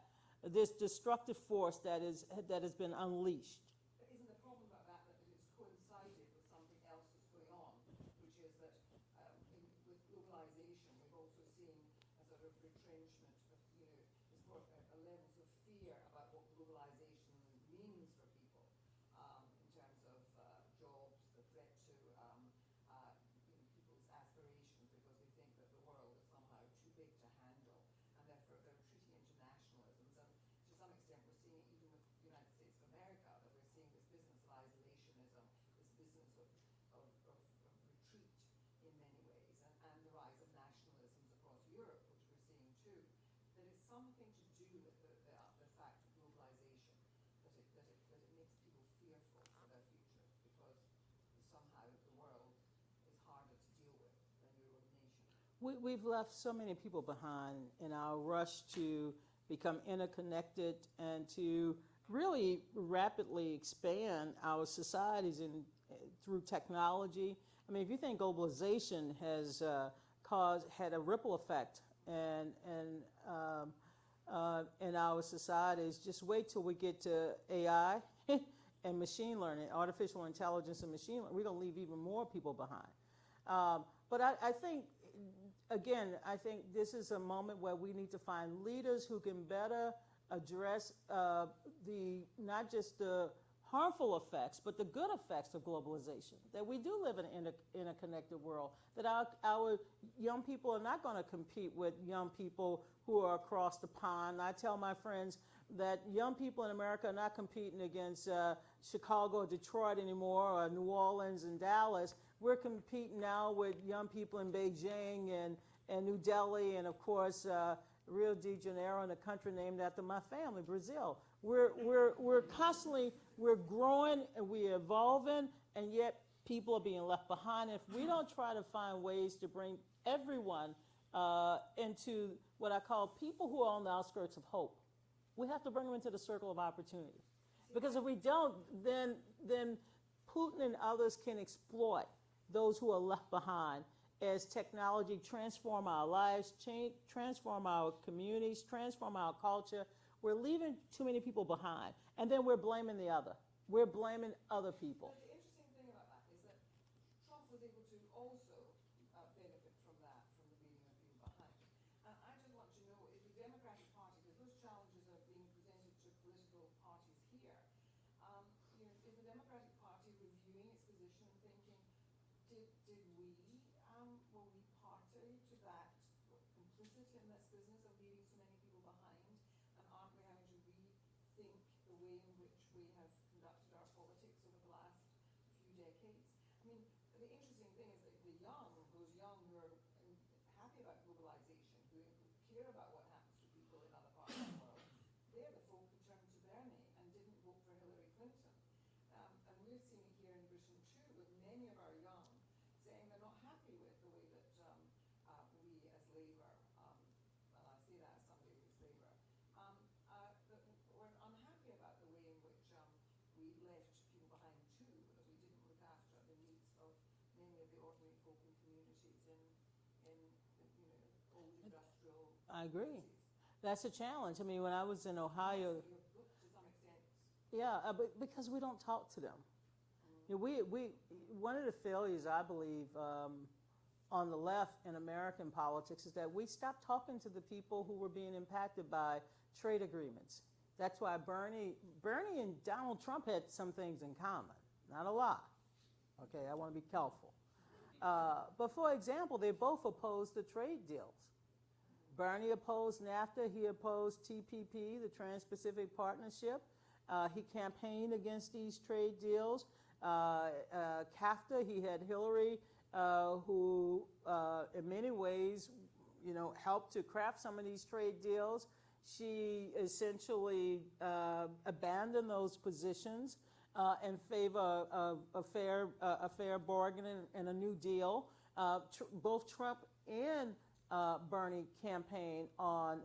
this destructive force that has been unleashed. But isn't the problem about that it's coincided with something else that's going on, which is that with globalization, we've also seen a sort of retrenchment of, levels of fear about what globalization means for people in terms of jobs, the threat to people's aspirations, because they think that the world is somehow too big to handle, and therefore they're treating internationalisms. And to some extent, we're seeing it even with the United States of America, that we're seeing this business of isolationism, this business of retreat in many ways, and the rise of nationalisms across Europe, which we're seeing too. That is something to do with the fact of globalization, that it makes people fearful for their futures, because somehow the world is harder to deal with than your own nation. We've left so many people behind in our rush to become interconnected and to really rapidly expand our societies through technology. I mean, if you think globalization has had a ripple effect in our societies, just wait till we get to AI and machine learning, artificial intelligence and machine learning. We're going to leave even more people behind. But I think, again, I think this is a moment where we need to find leaders who can better address not just the harmful effects, but the good effects of globalization, that we do live in an interconnected world, that our young people are not going to compete with young people who are across the pond. I tell my friends that young people in America are not competing against Chicago or Detroit anymore, or New Orleans and Dallas. We're competing now with young people in Beijing and New Delhi, and of course Rio de Janeiro, in a country named after my family, Brazil. We're constantly, we're growing and we're evolving, and yet people are being left behind. If we don't try to find ways to bring everyone into what I call people who are on the outskirts of hope, we have to bring them into the circle of opportunity. Because if we don't, then Putin and others can exploit those who are left behind as technology transform our lives, transform our communities, transform our culture. We're leaving too many people behind, and then we're blaming the other. We're blaming other people. But the interesting thing about that is that Trump was able to also benefit from that, from the leaving of people behind. And I just want to know if the Democratic Party, because those challenges are being presented to political parties here, is the Democratic Party reviewing its position and thinking, were we party to that, complicit in this business of leaving so many people behind, and aren't we having to rethink the way in which we have conducted our politics over the last few decades? I mean, the interesting thing is that those young who are happy about globalization, who care about what happens to people in other parts of the world, they're the folk who turned to Bernie and didn't vote for Hillary Clinton. And we're seeing it here in Britain too, with many of our young saying they're not happy with the way that we as Labour, and I say that as somebody who's Labour, that we're unhappy about the way in which we left people behind too, that we didn't look after the needs of many of the ordinary folk and communities in old industrial I agree. communities. That's a challenge. I mean, when I was in Ohio, Your book, to some extent, yeah, but because we don't talk to them. You know, one of the failures, I believe, on the left in American politics is that we stopped talking to the people who were being impacted by trade agreements. That's why Bernie and Donald Trump had some things in common, not a lot. Okay, I want to be careful. But for example, they both opposed the trade deals. Bernie opposed NAFTA, he opposed TPP, the Trans-Pacific Partnership. He campaigned against these trade deals. CAFTA, he had Hillary, who in many ways, helped to craft some of these trade deals. She essentially abandoned those positions in favor of a fair bargaining and a new deal. Both Trump and Bernie campaigned on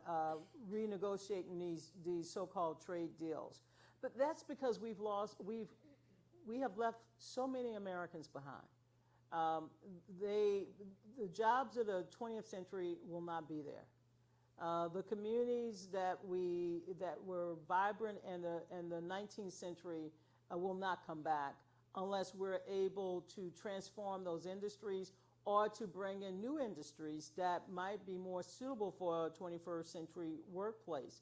renegotiating these so-called trade deals. But that's because we have left so many Americans behind. The jobs of the 20th century will not be there. The communities that were vibrant in the 19th century will not come back unless we're able to transform those industries or to bring in new industries that might be more suitable for a 21st century workplace.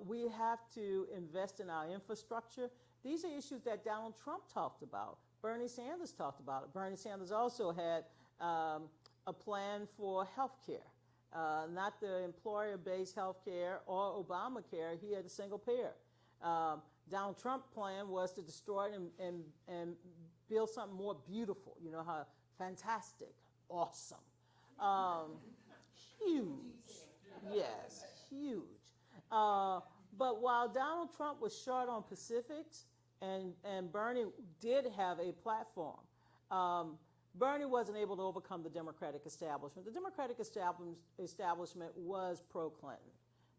We have to invest in our infrastructure. These are issues that Donald Trump talked about. Bernie Sanders talked about it. Bernie Sanders also had a plan for health care, not the employer-based health care or Obamacare. He had a single payer. Donald Trump's plan was to destroy it and build something more beautiful. You know how fantastic, awesome, huge, yes, huge. But while Donald Trump was short on specifics, and Bernie did have a platform, Bernie wasn't able to overcome the Democratic establishment. The Democratic establishment was pro-Clinton.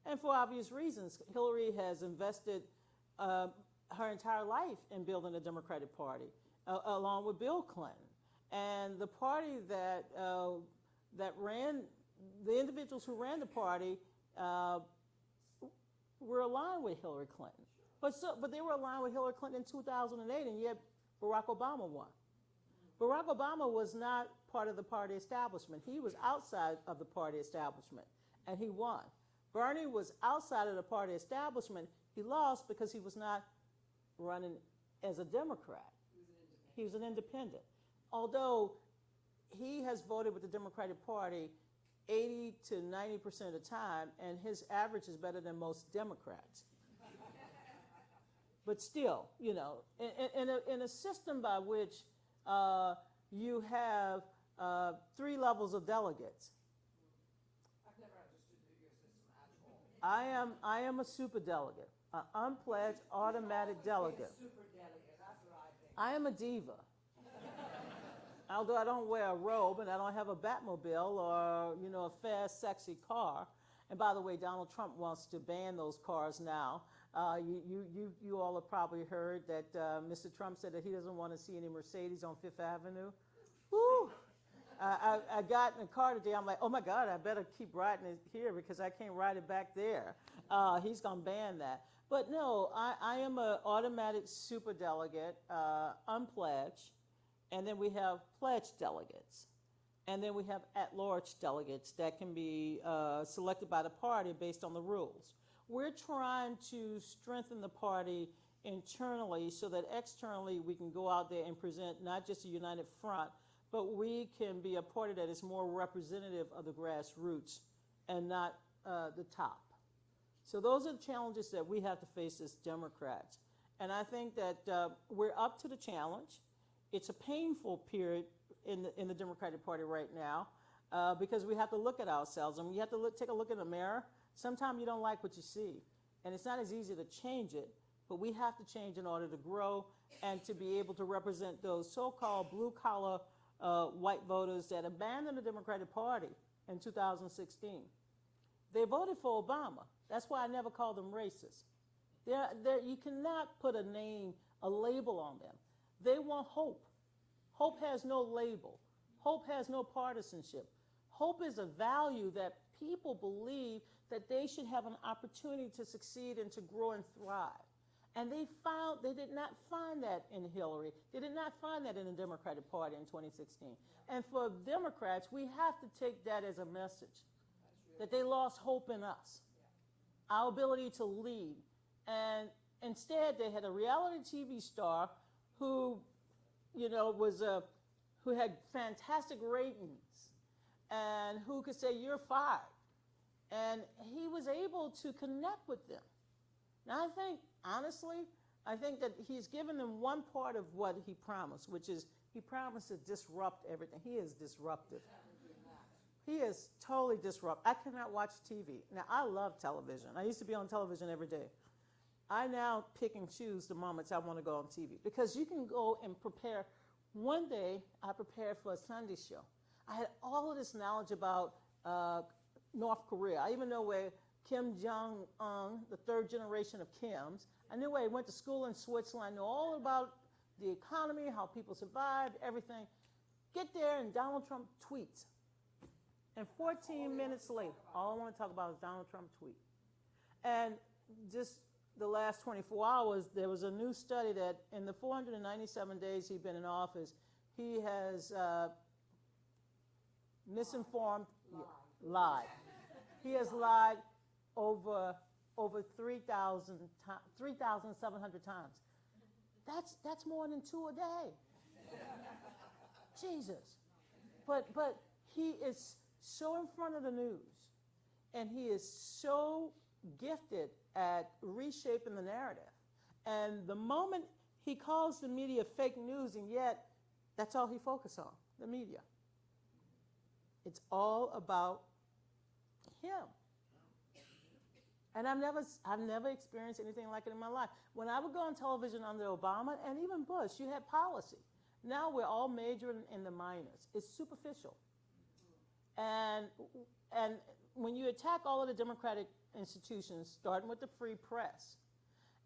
And for obvious reasons, Hillary has invested her entire life in building the Democratic Party, along with Bill Clinton. And the party that ran, the individuals who ran the party were aligned with Hillary Clinton. But they were aligned with Hillary Clinton in 2008, and yet Barack Obama won. Barack Obama was not part of the party establishment. He was outside of the party establishment, and he won. Bernie was outside of the party establishment. He lost because he was not running as a Democrat. He was an independent. Although he has voted with the Democratic Party 80 to 90% of the time, and his average is better than most Democrats. But still, in a system by which you have 3 levels of delegates. I've never understood your system. I am a super delegate, an unpledged automatic delegate. I am a diva. Although I don't wear a robe and I don't have a Batmobile or, a fast, sexy car. And by the way, Donald Trump wants to ban those cars now. You all have probably heard that Mr. Trump said that he doesn't want to see any Mercedes on Fifth Avenue. Woo! I got in the car today. I'm like, oh my God, I better keep riding it here because I can't ride it back there. He's going to ban that. But no, I am an automatic superdelegate, unpledged, and then we have pledged delegates. And then we have at-large delegates that can be selected by the party based on the rules. We're trying to strengthen the party internally so that externally we can go out there and present not just a united front, but we can be a party that is more representative of the grassroots and not the top. So those are the challenges that we have to face as Democrats. And I think that we're up to the challenge. It's a painful period in the Democratic Party right now because we have to look at ourselves and we have to take a look in the mirror. Sometimes you don't like what you see, and it's not as easy to change it, but we have to change in order to grow and to be able to represent those so-called blue-collar white voters that abandoned the Democratic Party in 2016. They voted for Obama. That's why I never called them racist. You cannot put a name, a label on them. They want hope. Hope has no label. Hope has no partisanship. Hope is a value that people believe that they should have an opportunity to succeed and to grow and thrive. And they did not find that in Hillary. They did not find that in the Democratic Party in 2016. And for Democrats, we have to take that as a message, that they lost hope in us, our ability to lead. And instead, they had a reality TV star who, who had fantastic ratings and who could say, you're fired. And he was able to connect with them. Now, I think that he's given them one part of what he promised, which is he promised to disrupt everything. He is disruptive. He is totally disruptive. I cannot watch TV. Now, I love television. I used to be on television every day. I now pick and choose the moments I want to go on TV because you can go and prepare. One day, I prepared for a Sunday show. I had all of this knowledge about North Korea. I even know where Kim Jong-un, the third generation of Kims, I knew where he went to school in Switzerland. I know all about the economy, how people survived, everything. Get there and Donald Trump tweets. And 14 minutes later, all I want to talk about is Donald Trump tweet. And just the last 24 hours, there was a new study that in the 497 days he's been in office, he has misinformed, lied. He has lied over 3,700 times. That's more than 2 a day. Jesus. But he is so in front of the news, and he is so gifted at reshaping the narrative. And the moment he calls the media fake news, and yet that's all he focuses on, the media. It's all about him. And I've never experienced anything like it in my life. When I would go on television under Obama and even Bush, you had policy. Now we're all majoring in the minors. It's superficial. And when you attack all of the democratic institutions, starting with the free press,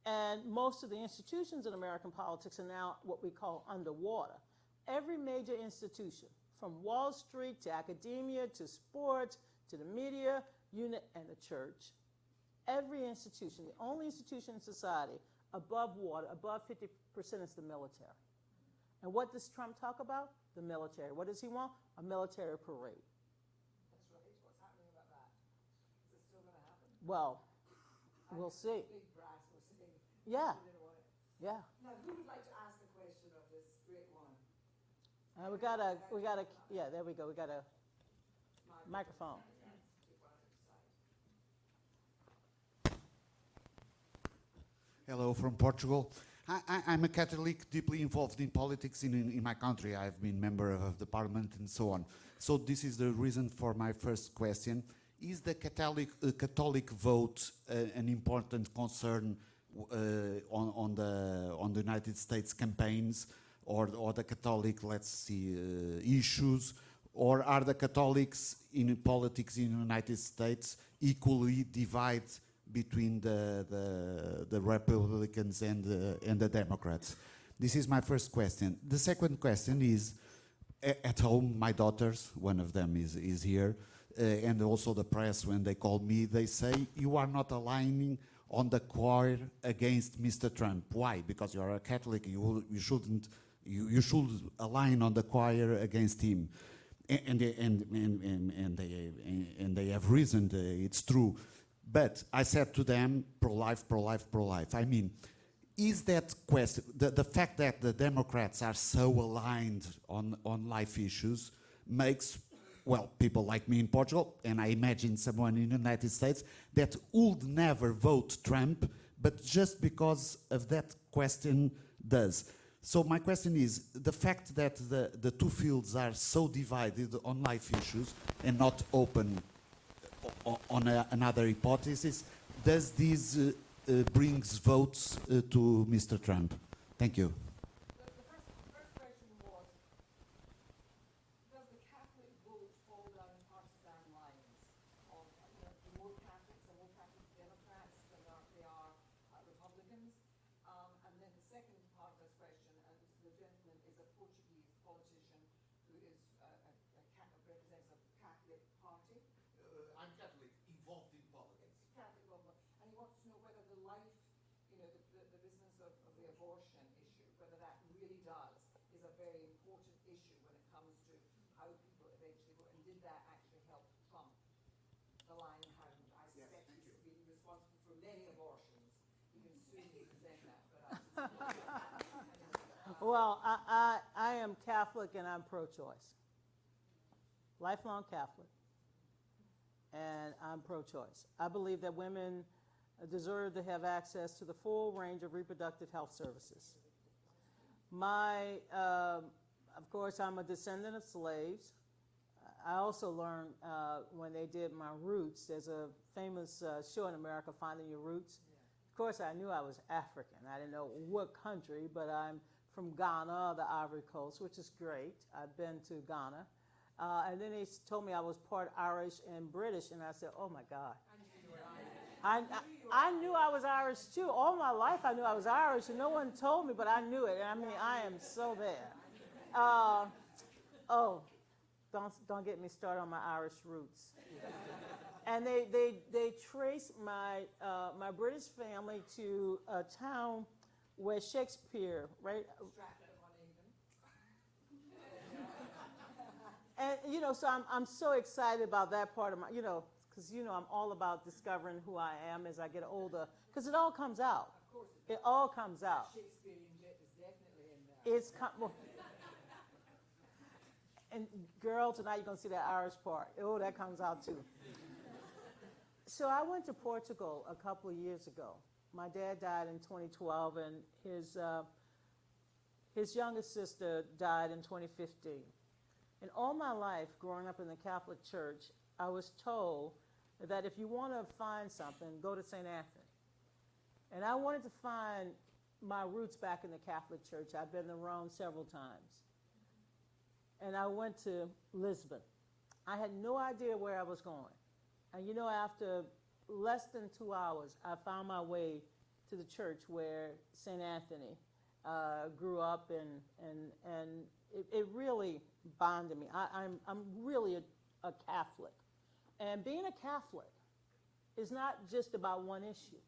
and most of the institutions in American politics are now what we call underwater. Every major institution, from Wall Street to academia to sports to the media unit and the church, every institution, the only institution in society above water, above 50% is the military. And what does Trump talk about? The military. What does he want? A military parade. That's right. What's happening about that? Is it still going to happen? Well, we'll see. Big brass was saying. Yeah. Yeah. Now, who would like to ask a question of this great one? Yeah, there we go. We got a microphone. Hello from Portugal. I'm a Catholic deeply involved in politics in my country. I've been member of the parliament and so on. So this is the reason for my first question. is the Catholic vote an important concern on the United States campaigns, or the Catholic, let's see, issues, or are the Catholics in politics in the United States equally divided between the Republicans and the Democrats? This is my first question. The second question is, at home, my daughters, one of them is here, and also the press, when they call me, they say, you are not aligning on the choir against Mr. Trump. Why? Because you are a Catholic, you should align on the choir against him. And they have reason, it's true. But I said to them, pro-life, pro-life, pro-life. I mean, is that question, the fact that the Democrats are so aligned on life issues makes, well, people like me in Portugal, and I imagine someone in the United States, that would never vote Trump, but just because of that question does. So my question is, the fact that the two fields are so divided on life issues and not open on another hypothesis, does this brings votes to Mr. Trump? Thank you. The first question was, does the Catholic vote fall down partisan lines of, the more Catholics are more Catholic Democrats than they are Republicans? And then the second part of this question, and the gentleman is a Portuguese politician who is represents a Catholic party. I'm Catholic, involved in politics. Catholic, and he wants to know whether the life, the business of the abortion issue, whether that really is a very important issue when it comes to how people eventually vote, and did that actually help Trump? The line how I suspect he's been responsible for many abortions. You can soon present that, but Well, I am Catholic and I'm pro-choice. Lifelong Catholic. And I'm pro-choice. I believe that women deserve to have access to the full range of reproductive health services. Of course, I'm a descendant of slaves. I also learned when they did my roots, there's a famous show in America, Finding Your Roots. Of course, I knew I was African. I didn't know what country, but I'm from Ghana, the Ivory Coast, which is great. I've been to Ghana. And then they told me I was part Irish and British, and I said, oh my God. I knew I was Irish too. All my life I knew I was Irish, and no one told me, but I knew it. And I mean, I am so there. Don't get me started on my Irish roots. And they traced my British family to a town where Shakespeare, right? And, so I'm so excited about that part of my, because, I'm all about discovering who I am as I get older, because it all comes out. of course It all comes out. Shakespearean jet is definitely in there. Well, and girl, tonight you're going to see that Irish part. Oh, that comes out too. So I went to Portugal a couple of years ago. My dad died in 2012, and his youngest sister died in 2015. And all my life, growing up in the Catholic Church, I was told that if you want to find something, go to St. Anthony. And I wanted to find my roots back in the Catholic Church. I've been to Rome several times. And I went to Lisbon. I had no idea where I was going. And after less than 2 hours, I found my way to the church where St. Anthony grew up, and it really bonded me. I'm really a Catholic. And being a Catholic is not just about one issue.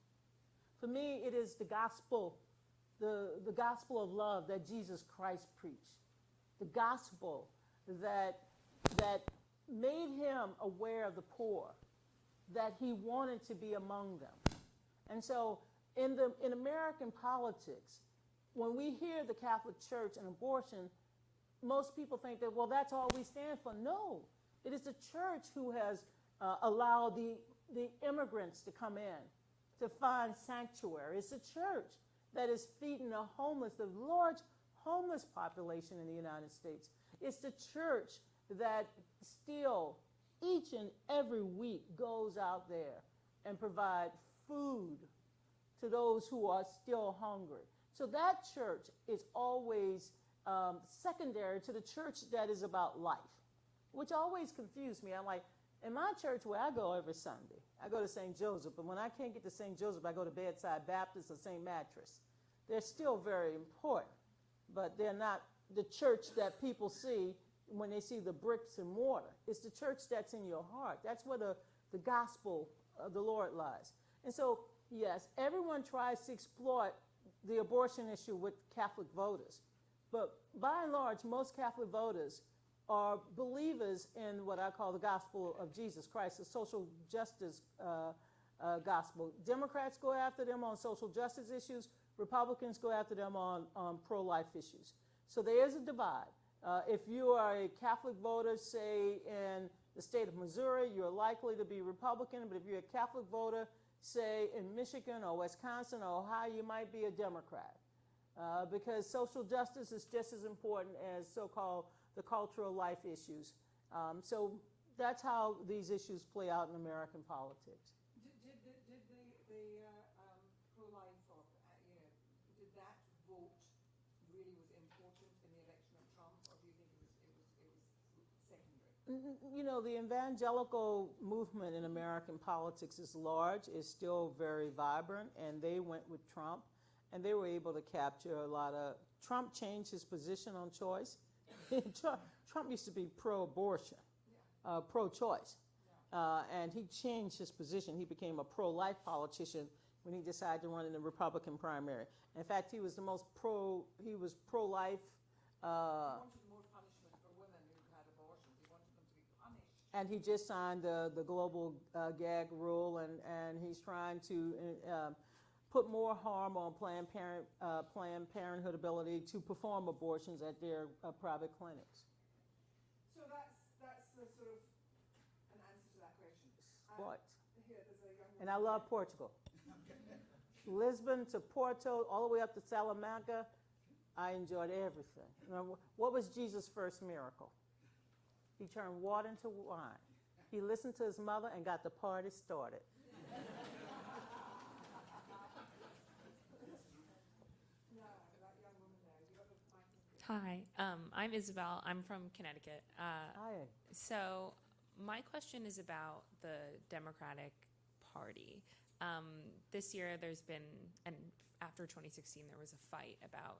For me, it is the gospel, the gospel of love that Jesus Christ preached. The gospel that made him aware of the poor, that he wanted to be among them. And so in American politics, when we hear the Catholic Church and abortion, most people think that, well, that's all we stand for. No, it is the church who has allowed the immigrants to come in, to find sanctuary. It's the church that is feeding the large homeless population in the United States. It's the church that still each and every week goes out there and provide food to those who are still hungry. So that church is always secondary to the church that is about life, which always confused me. I'm like, in my church where I go every Sunday, I go to St. Joseph, but when I can't get to St. Joseph, I go to Bedside Baptist or St. Mattress. They're still very important, but they're not the church that people see when they see the bricks and mortar. It's the church that's in your heart. That's where the gospel of the Lord lies. And so, yes, everyone tries to exploit the abortion issue with Catholic voters. But by and large, most Catholic voters are believers in what I call the gospel of Jesus Christ, the social justice gospel. Democrats go after them on social justice issues. Republicans go after them on pro-life issues. So there is a divide. If you are a Catholic voter, say in the state of Missouri, you're likely to be Republican, but if you're a Catholic voter, say in Michigan or Wisconsin or Ohio, you might be a Democrat. Because social justice is just as important as so-called the cultural life issues. So that's how these issues play out in American politics. Did the pro-life, or, did that vote really was important in the election of Trump, or do you think it was secondary? You know, the evangelical movement in American politics is large, is still very vibrant, and they went with Trump, and they were able to capture a lot of. Trump changed his position on choice. Trump used to be pro-abortion, pro-choice, and he changed his position. He became a pro-life politician when he decided to run in the Republican primary. In fact, he was the most pro-life. He wanted more punishment for women who had abortions. He wanted them to be punished. And he just signed the global gag rule, and he's trying to put more harm on Planned Parenthood ability to perform abortions at their private clinics. So that's the sort of an answer to that question. Right. Here, there's a young woman And I love Portugal. Lisbon to Porto, all the way up to Salamanca, I enjoyed everything. What was Jesus' first miracle? He turned water into wine. He listened to his mother and got the party started. Hi, I'm Isabel. I'm from Connecticut. Hi. So my question is about the Democratic Party. This year there's been, and after 2016, there was a fight about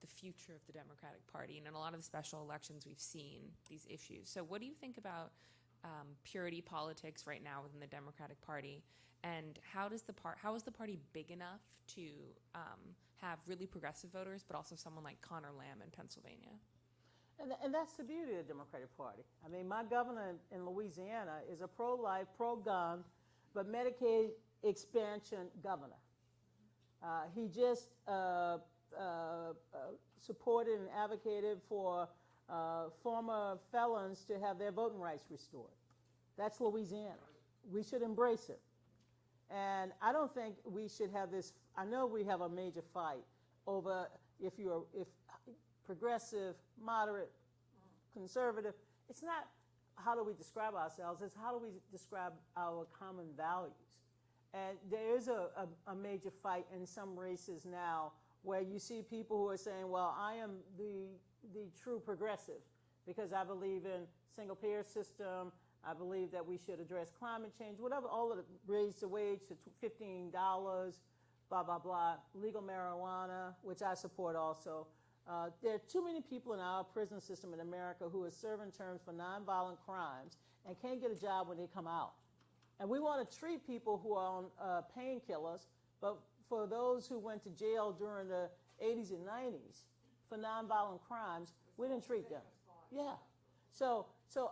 the future of the Democratic Party. And in a lot of the special elections, we've seen these issues. So what do you think about purity politics right now within the Democratic Party? And how is the party big enough to have really progressive voters, but also someone like Connor Lamb in Pennsylvania? And that's the beauty of the Democratic Party. I mean, my governor in Louisiana is a pro-life, pro-gun, but Medicaid expansion governor. He just supported and advocated for former felons to have their voting rights restored. That's Louisiana. We should embrace it. And I don't think we should have this. I know we have a major fight over if progressive, moderate, conservative. It's not how do we describe ourselves, it's how do we describe our common values. And there is a major fight in some races now where you see people who are saying, well, I am the true progressive because I believe in single-payer system, I believe that we should address climate change, whatever, all of it, raise the wage to $15, blah, blah, blah, legal marijuana, which I support also. There are too many people in our prison system in America who are serving terms for nonviolent crimes and can't get a job when they come out. And we want to treat people who are on painkillers, but for those who went to jail during the 80s and 90s for nonviolent crimes, we didn't treat them. Yeah. So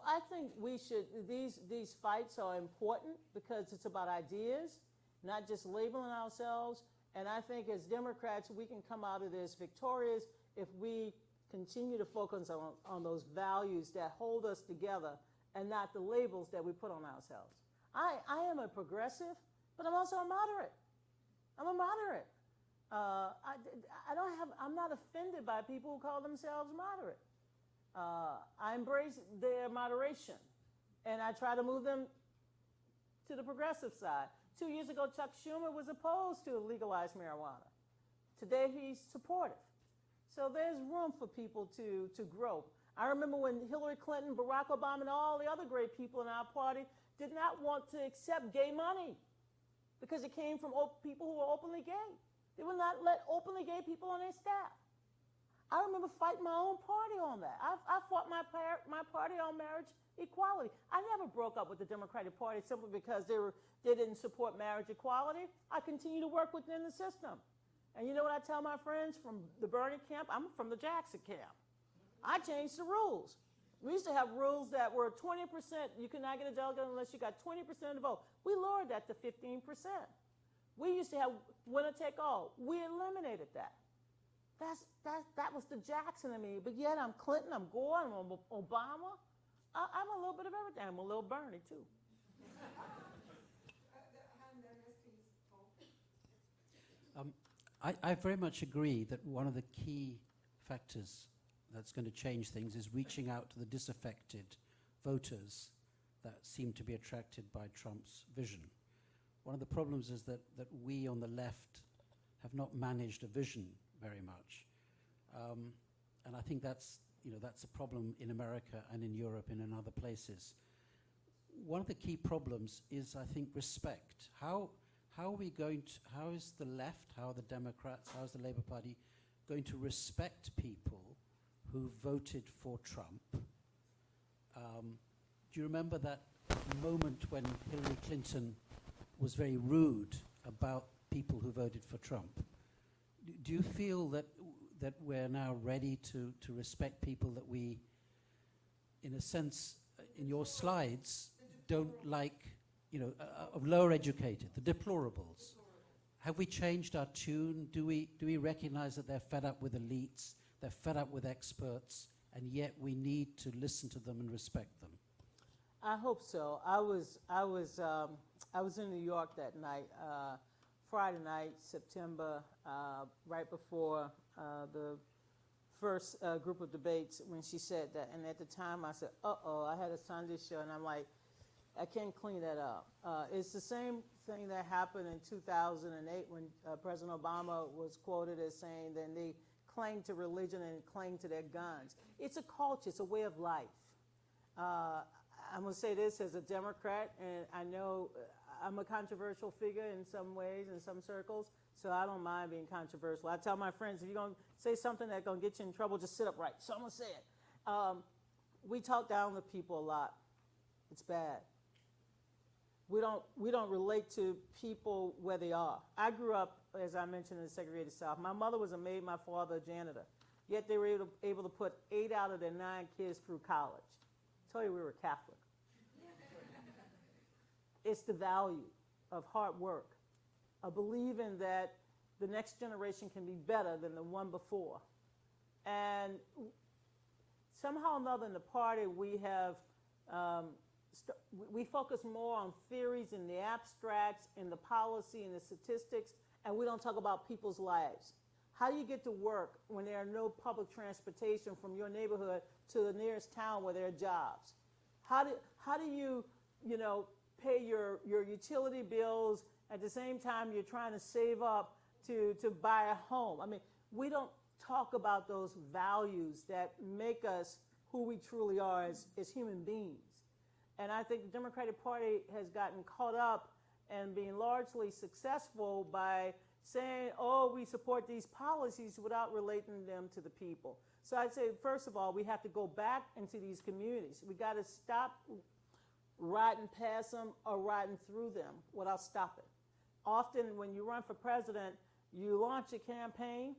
I think we should, these fights are important because it's about ideas, not just labeling ourselves. And I think as Democrats, we can come out of this victorious if we continue to focus on those values that hold us together and not the labels that we put on ourselves. I am a progressive, but I'm also a moderate. I'm a moderate. I'm not offended by people who call themselves moderate. I embrace their moderation. and I try to move them to the progressive side. 2 years ago, Chuck Schumer was opposed to legalized marijuana. Today, he's supportive. So there's room for people to grow. I remember when Hillary Clinton, Barack Obama, and all the other great people in our party did not want to accept gay money because it came from people who were openly gay. They would not let openly gay people on their staff. I remember fighting my own party on that. I fought my party on marriage equality. I never broke up with the Democratic Party simply because they didn't support marriage equality. I continue to work within the system. And you know what I tell my friends from the Bernie camp? I'm from the Jackson camp. I changed the rules. We used to have rules that were 20%. You could not get a delegate unless you got 20% of the vote. We lowered that to 15%. We used to have winner take all. We eliminated that. That was the Jackson in me. But yet I'm Clinton, I'm Gore, I'm Obama. I'm a little bit of everything. I'm a little Bernie, too. I very much agree that one of the key factors that's going to change things is reaching out to the disaffected voters that seem to be attracted by Trump's vision. One of the problems is that we on the left have not managed a vision very much. And I think that's a problem in America and in Europe and in other places. One of the key problems is, I think, respect. How is the left, how are the Democrats, how is the Labour Party going to respect people who voted for Trump? Do you remember that moment when Hillary Clinton was very rude about people who voted for Trump? Do you feel that we're now ready to respect people that we, in a sense, in your slides, don't like, of lower educated, the deplorables? Have we changed our tune? Do we recognize that they're fed up with elites, they're fed up with experts, and yet we need to listen to them and respect them? I hope so. I was in New York that night, Friday night, September, right before the first group of debates when she said that. And at the time I said, uh-oh, I had a Sunday show, and I'm like, I can't clean that up. It's the same thing that happened in 2008 when President Obama was quoted as saying that they cling to religion and cling to their guns. It's a culture, it's a way of life. I'm going to say this as a Democrat, and I know I'm a controversial figure in some ways, in some circles, so I don't mind being controversial. I tell my friends, if you're going to say something that's going to get you in trouble, just sit upright. So I'm going to say it. We talk down to people a lot. It's bad. We don't relate to people where they are. I grew up, as I mentioned, in the segregated South. My mother was a maid, my father a janitor. Yet they were able to put 8 out of their 9 kids through college. I tell you, we were Catholic. It's the value of hard work, of believing that the next generation can be better than the one before. And somehow or another in the party, we have we focus more on theories and the abstracts and the policy and the statistics, and we don't talk about people's lives. How do you get to work when there are no public transportation from your neighborhood to the nearest town where there are jobs? How do you pay your utility bills at the same time you're trying to save up to buy a home? I mean, we don't talk about those values that make us who we truly are as human beings. And I think the Democratic Party has gotten caught up and being largely successful by saying, oh, we support these policies without relating them to the people. So I'd say, first of all, we have to go back into these communities. We got to stop riding past them or riding through them without stopping. Often when you run for president, you launch a campaign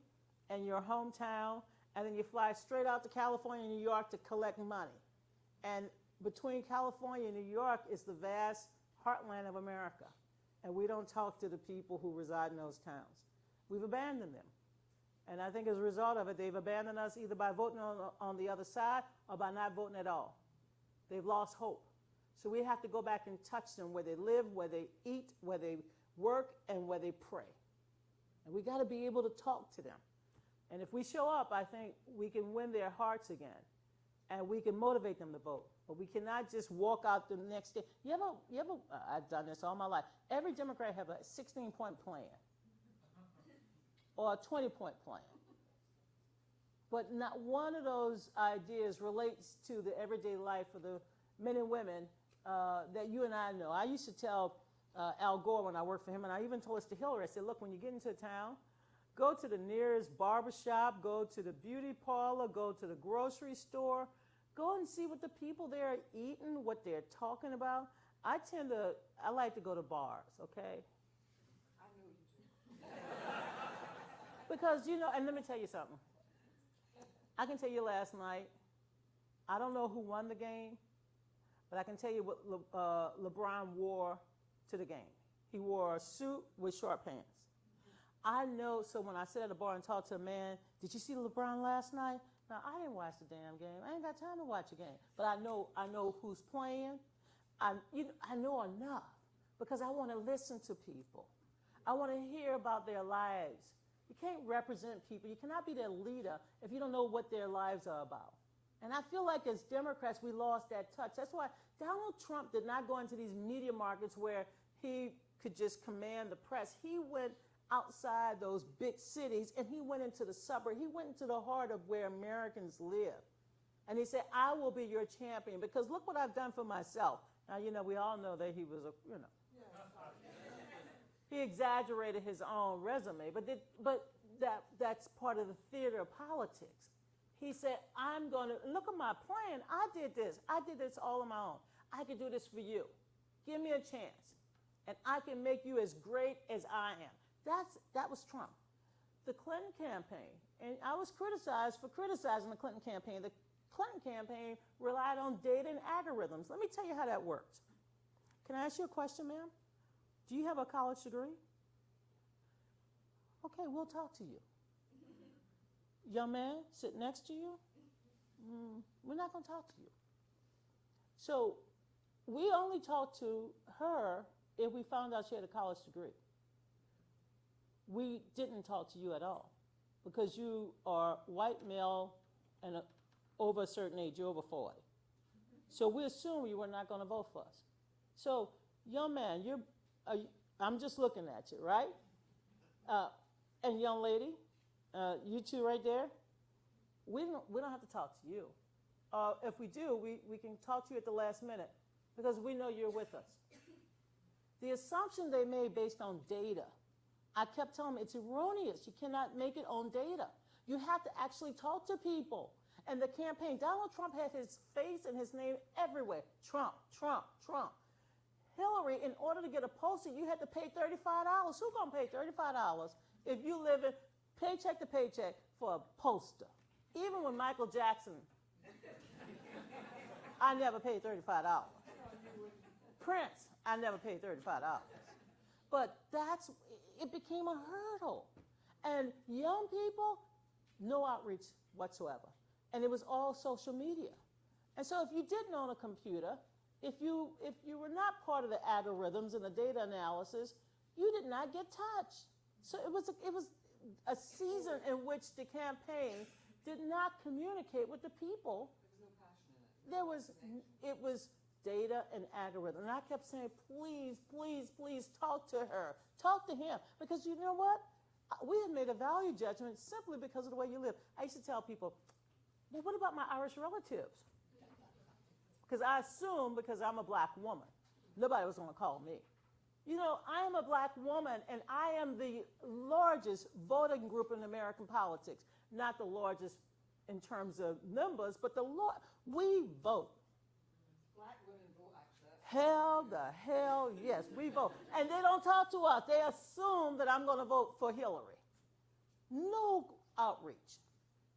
in your hometown, and then you fly straight out to California and New York to collect money. And between California and New York is the vast heartland of America. And we don't talk to the people who reside in those towns. We've abandoned them. And I think as a result of it, they've abandoned us either by voting on the other side or by not voting at all. They've lost hope. So we have to go back and touch them where they live, where they eat, where they work, and where they pray. And we got to be able to talk to them. And if we show up, I think we can win their hearts again. And we can motivate them to vote. But we cannot just walk out the next day. I've done this all my life. Every Democrat have a 16-point plan or a 20-point plan. But not one of those ideas relates to the everyday life of the men and women that you and I know. I used to tell Al Gore when I worked for him, and I even told this to Hillary, I said, look, when you get into a town, go to the nearest barber shop, go to the beauty parlor, go to the grocery store, go and see what the people there are eating, what they're talking about. I like to go to bars, okay? I know you do. Because, and let me tell you something. I can tell you last night, I don't know who won the game, but I can tell you what LeBron wore to the game. He wore a suit with short pants. I know, so when I sit at a bar and talk to a man, did you see LeBron last night? No, I didn't watch the damn game. I ain't got time to watch a game. But I know who's playing. I know enough because I want to listen to people. I want to hear about their lives. You can't represent people. You cannot be their leader if you don't know what their lives are about. And I feel like as Democrats, we lost that touch. That's why Donald Trump did not go into these media markets where he could just command the press. He went outside those big cities, and he went into the suburb. He went into the heart of where Americans live. And he said, I will be your champion, because look what I've done for myself. Now, we all know that he was he exaggerated his own resume, but that's part of the theater of politics. He said, I'm going to, look at my plan. I did this all on my own. I can do this for you. Give me a chance, and I can make you as great as I am. That was Trump. The Clinton campaign, and I was criticized for criticizing the Clinton campaign. The Clinton campaign relied on data and algorithms. Let me tell you how that works. Can I ask you a question, ma'am? Do you have a college degree? Okay, we'll talk to you. Young man, sit next to you? We're not going to talk to you. So we only talked to her if we found out she had a college degree. We didn't talk to you at all because you are white male and over a certain age, you're over 40. So we assume you were not going to vote for us. So, young man, I'm just looking at you, right? And young lady, you two right there, we don't have to talk to you. If we do, we can talk to you at the last minute because we know you're with us. The assumption they made based on data, I kept telling them it's erroneous. You cannot make it on data. You have to actually talk to people. And the campaign, Donald Trump had his face and his name everywhere. Trump, Trump, Trump. Hillary, in order to get a poster, you had to pay $35. Who's going to pay $35 if you live in paycheck to paycheck for a poster? Even with Michael Jackson, I never paid $35. Prince, I never paid $35. But it became a hurdle. And young people, no outreach whatsoever. And it was all social media. And so if you didn't own a computer, if you were not part of the algorithms and the data analysis, you did not get touched. So it was a season in which the campaign did not communicate with the people. There was no passion in it. It was data and algorithm. And I kept saying, please, please, please talk to her. Talk to him. Because you know what? We have made a value judgment simply because of the way you live. I used to tell people, well, what about my Irish relatives? Because I assume because I'm a black woman, nobody was going to call me. I am a black woman, and I am the largest voting group in American politics. Not the largest in terms of numbers, but we vote. Black women vote, actually. Hell, yes, we vote. And they don't talk to us. They assume that I'm going to vote for Hillary. No outreach.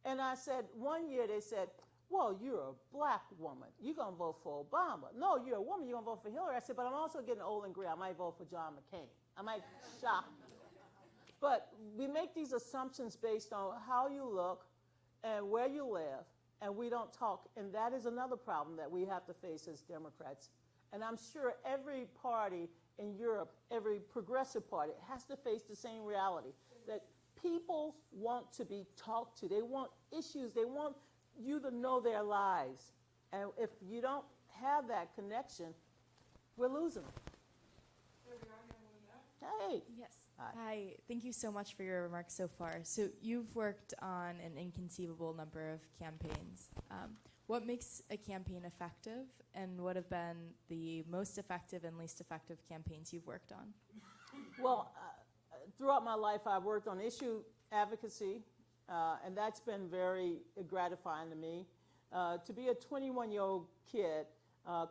And I said, one year they said, well, you're a black woman. You're going to vote for Obama. No, you're a woman. You're going to vote for Hillary. I said, but I'm also getting old and gray. I might vote for John McCain. I might shop. But we make these assumptions based on how you look and where you live, and we don't talk. And that is another problem that we have to face as Democrats. And I'm sure every party in Europe, every progressive party, has to face the same reality, that people want to be talked to. They want issues. They want you to know their lives. And if you don't have that connection, we're losing them. There we are, young woman there. Hey. Yes. Hi. Hi. Thank you so much for your remarks so far. So you've worked on an inconceivable number of campaigns. What makes a campaign effective, and what have been the most effective and least effective campaigns you've worked on? Well, throughout my life, I've worked on issue advocacy, and that's been very gratifying to me. To be a 21-year-old kid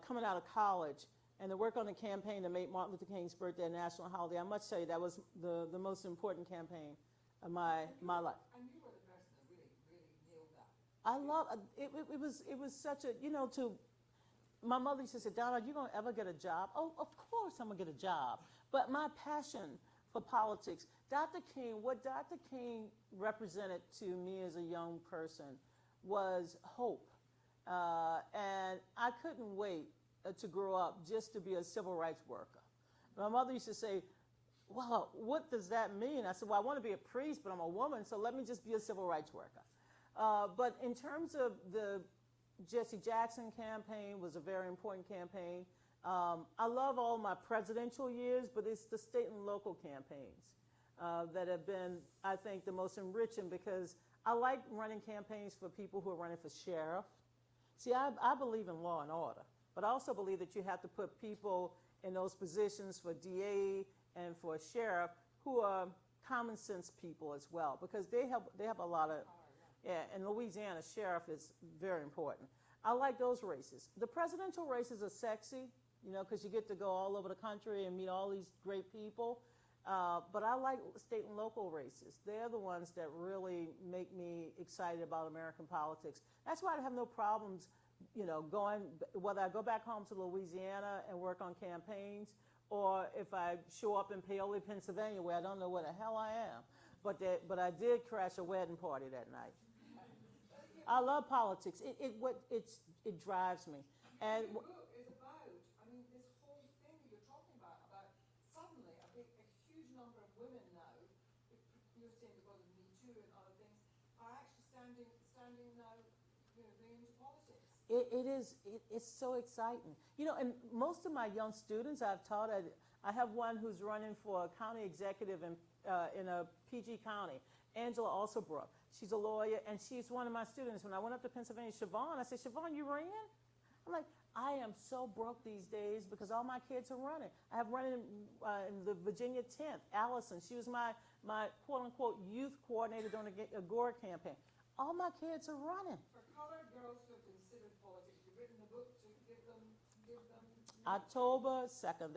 coming out of college and to work on a campaign to make Martin Luther King's birthday a national holiday, I must say that was the most important campaign of my life. And you were the person that really, really nailed that. I love it was such a, you know, to my mother used to say, Donna, are you gonna ever get a job? Oh, of course I'm gonna get a job. But my passion for politics, what Dr. King represented to me as a young person was hope. And I couldn't wait to grow up just to be a civil rights worker. My mother used to say, well, what does that mean? I said, well, I want to be a priest, but I'm a woman, so let me just be a civil rights worker. But in terms of the Jesse Jackson campaign was a very important campaign. I love all my presidential years, but it's the state and local campaigns that have been, I think, the most enriching, because I like running campaigns for people who are running for sheriff. See, I believe in law and order, but I also believe that you have to put people in those positions for DA and for sheriff who are common sense people as well, because they have a lot of, yeah, in Louisiana, sheriff is very important. I like those races. The presidential races are sexy, you know, because you get to go all over the country and meet all these great people. But I like state and local races. They're the ones that really make me excited about American politics. That's why I have no problems, you know, whether I go back home to Louisiana and work on campaigns, or if I show up in Paoli, Pennsylvania, where I don't know where the hell I am. But I did crash a wedding party that night. I love politics. It drives me. And The book is about, I mean, this whole thing that you're talking about suddenly a huge number of women now, you're saying because of Me Too and other things, are actually standing now, you know, going into politics. it's so exciting. You know, and most of my young students I've taught, I have one who's running for a county executive in a PG county, Angela Alsobrook. She's a lawyer, and she's one of my students. When I went up to Pennsylvania, Siobhan, I said, Siobhan, you ran? I'm like, I am so broke these days because all my kids are running. I have running in the Virginia 10th, Allison. She was my quote-unquote youth coordinator during the Agora campaign. All my kids are running. For colored girls who have considered politics, you've written a book to give them. October 2nd,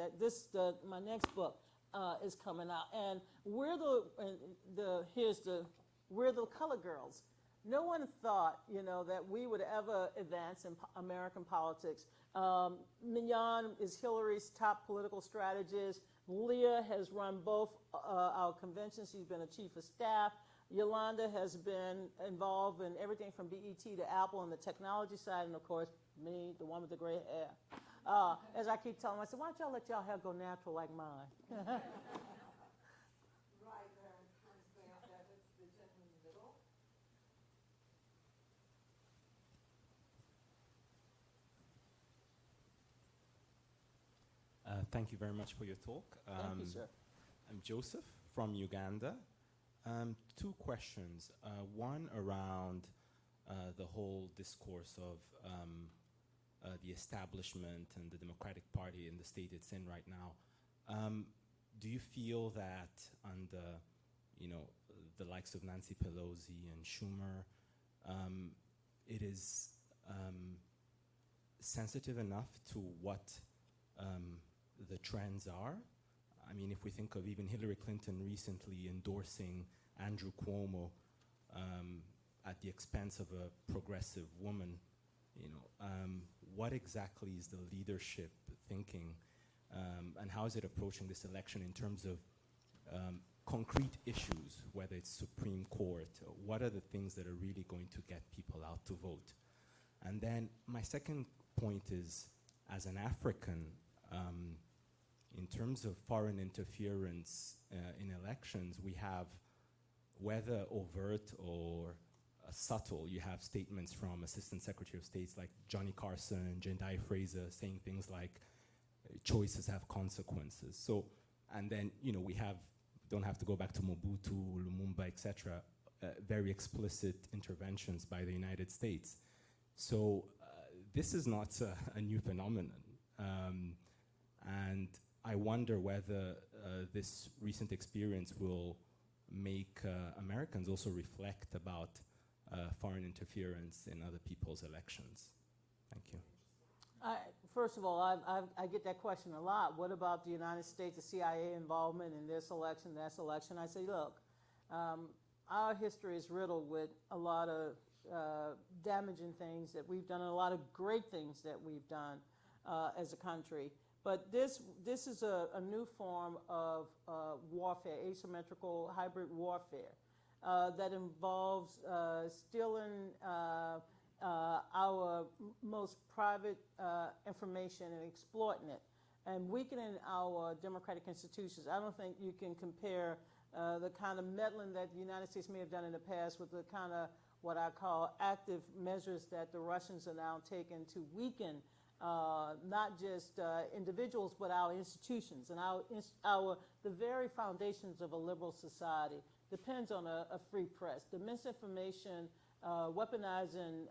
my next book is coming out, and we're the colored girls. No one thought, you know, that we would ever advance in American politics. Mignon is Hillary's top political strategist. Leah has run both our conventions. She's been a chief of staff. Yolanda has been involved in everything from BET to Apple on the technology side, and of course, me, the one with the gray hair. As I keep telling them, I said, why don't y'all let y'all hair go natural like mine? Right there, hands going up there. That's the gentleman in the middle. Thank you very much for your talk. Thank you, sir. I'm Joseph from Uganda. Two questions. One around the whole discourse of the establishment and the Democratic Party in the state it's in right now. Do you feel that under, you know, the likes of Nancy Pelosi and Schumer, it is sensitive enough to what the trends are? I mean, if we think of even Hillary Clinton recently endorsing Andrew Cuomo at the expense of a progressive woman, you know, what exactly is the leadership thinking, and how is it approaching this election in terms of concrete issues, whether it's Supreme Court, or what are the things that are really going to get people out to vote? And then my second point is, as an African, in terms of foreign interference in elections, we have, whether overt or subtle. You have statements from Assistant Secretary of States like Johnny Carson, Jendai Fraser saying things like choices have consequences. So, and then, you know, we don't have to go back to Mobutu, Lumumba, etc., very explicit interventions by the United States. So this is not a new phenomenon. And I wonder whether this recent experience will make Americans also reflect about foreign interference in other people's elections. Thank you. First of all, I get that question a lot. What about the United States, the CIA involvement in this election, that election? I say, look, our history is riddled with a lot of damaging things that we've done and a lot of great things that we've done as a country. But this is a new form of warfare, asymmetrical hybrid warfare, that involves stealing our most private information and exploiting it and weakening our democratic institutions. I don't think you can compare the kind of meddling that the United States may have done in the past with the kind of what I call active measures that the Russians are now taking to weaken not just individuals, but our institutions. And the very foundations of a liberal society depends on a free press. The misinformation, weaponizing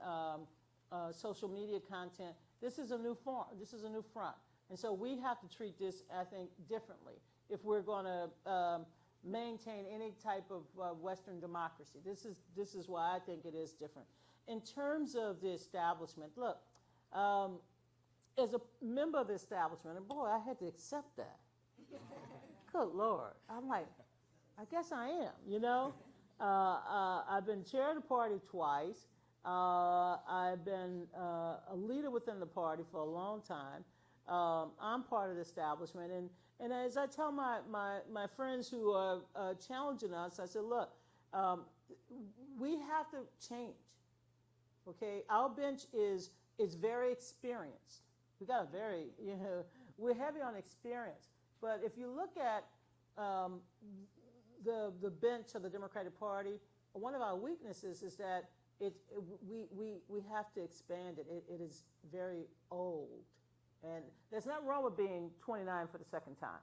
social media content, this is a new form, this is a new front. And so we have to treat this, I think, differently if we're going to maintain any type of Western democracy. This is why I think it is different. In terms of the establishment, look, as a member of the establishment, and boy, I had to accept that. Good Lord. I'm like, I guess I am, you know? I've been chair of the party twice. I've been a leader within the party for a long time. I'm part of the establishment. And as I tell my friends who are challenging us, I said, look, we have to change, okay? Our bench is very experienced. We got a very, you know, we're heavy on experience. But if you look at the bench of the Democratic Party, one of our weaknesses is that we have to expand it. It is very old. And there's nothing wrong with being 29 for the second time.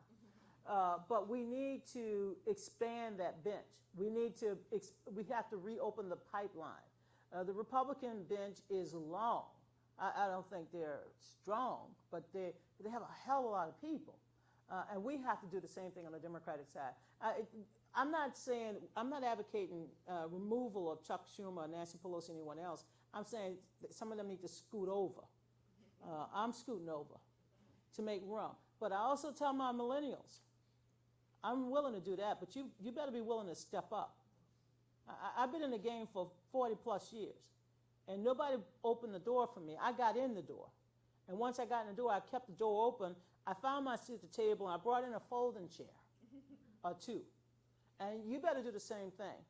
But we need to expand that bench. We have to reopen the pipeline. The Republican bench is long. I don't think they're strong, but they have a hell of a lot of people. And we have to do the same thing on the Democratic side. I'm not advocating removal of Chuck Schumer, Nancy Pelosi, anyone else. I'm saying that some of them need to scoot over. I'm scooting over to make room. But I also tell my millennials, I'm willing to do that, but you better be willing to step up. I've been in the game for 40 plus years, and nobody opened the door for me. I got in the door. And once I got in the door, I kept the door open. I found my seat at the table, and I brought in a folding chair or two. And you better do the same thing.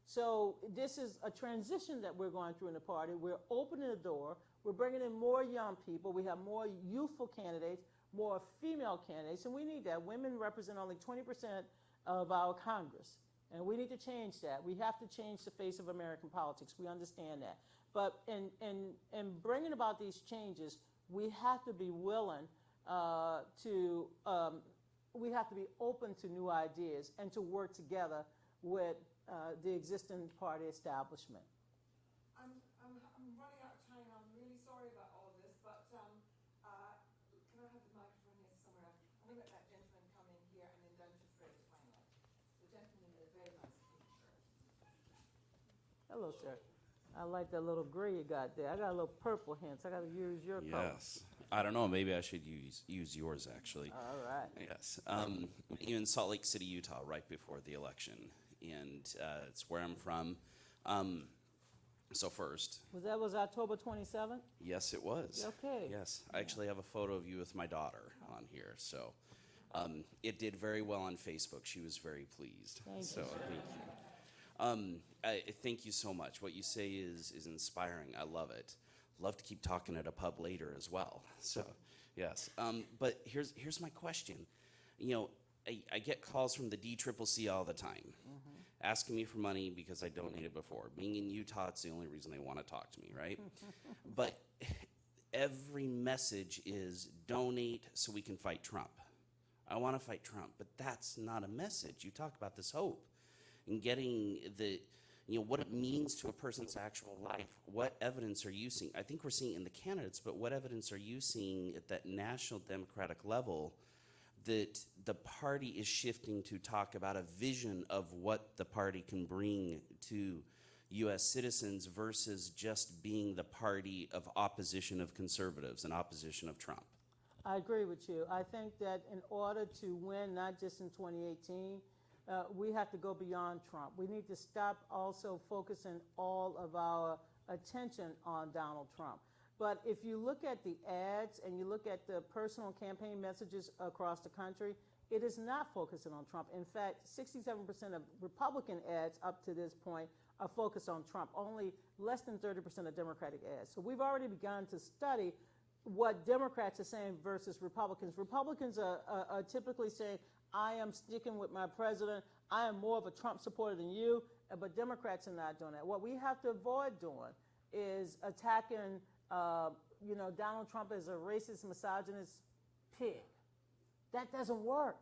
So this is a transition that we're going through in the party. We're opening the door. We're bringing in more young people. We have more youthful candidates, more female candidates, and we need that. Women represent only 20% of our Congress, and we need to change that. We have to change the face of American politics. We understand that. But in bringing about these changes, we have to be willing we have to be open to new ideas and to work together with the existing party establishment. I'm running out of time. I'm really sorry about all of this, but can I have the microphone here somewhere else? I'm going to let that gentleman come in here and then down to Fred finally. The gentleman in a very nice pink shirt. Hello, sir. I like that little gray you got there. I got a little purple hints. I got to use your color. Yes. I don't know. Maybe I should use yours, actually. All right. Yes. In Salt Lake City, Utah, right before the election. And it's where I'm from. So first. Was October 27th? Yes, it was. Okay. Yes. I actually have a photo of you with my daughter on here. So it did very well on Facebook. She was very pleased. Thank so you. Thank you. Thank you so much. What you say is inspiring. I love it. Love to keep talking at a pub later as well. So, yes. But here's my question. You know, I get calls from the DCCC all the time, asking me for money because I donated before. Being in Utah, it's the only reason they want to talk to me, right? But every message is donate so we can fight Trump. I want to fight Trump, but that's not a message. You talk about this hope and getting the, what it means to a person's actual life. What evidence are you seeing? I think we're seeing in the candidates, but what evidence are you seeing at that national Democratic level that the party is shifting to talk about a vision of what the party can bring to U.S. citizens versus just being the party of opposition of conservatives and opposition of Trump? I agree with you. I think that in order to win, not just in 2018, we have to go beyond Trump. We need to stop also focusing all of our attention on Donald Trump. But if you look at the ads and you look at the personal campaign messages across the country, it is not focusing on Trump. In fact, 67% of Republican ads up to this point are focused on Trump. Only less than 30% of Democratic ads. So we've already begun to study what Democrats are saying versus Republicans. Republicans are typically saying, I am sticking with my president. I am more of a Trump supporter than you. But Democrats are not doing that. What we have to avoid doing is attacking Donald Trump as a racist, misogynist pig. That doesn't work.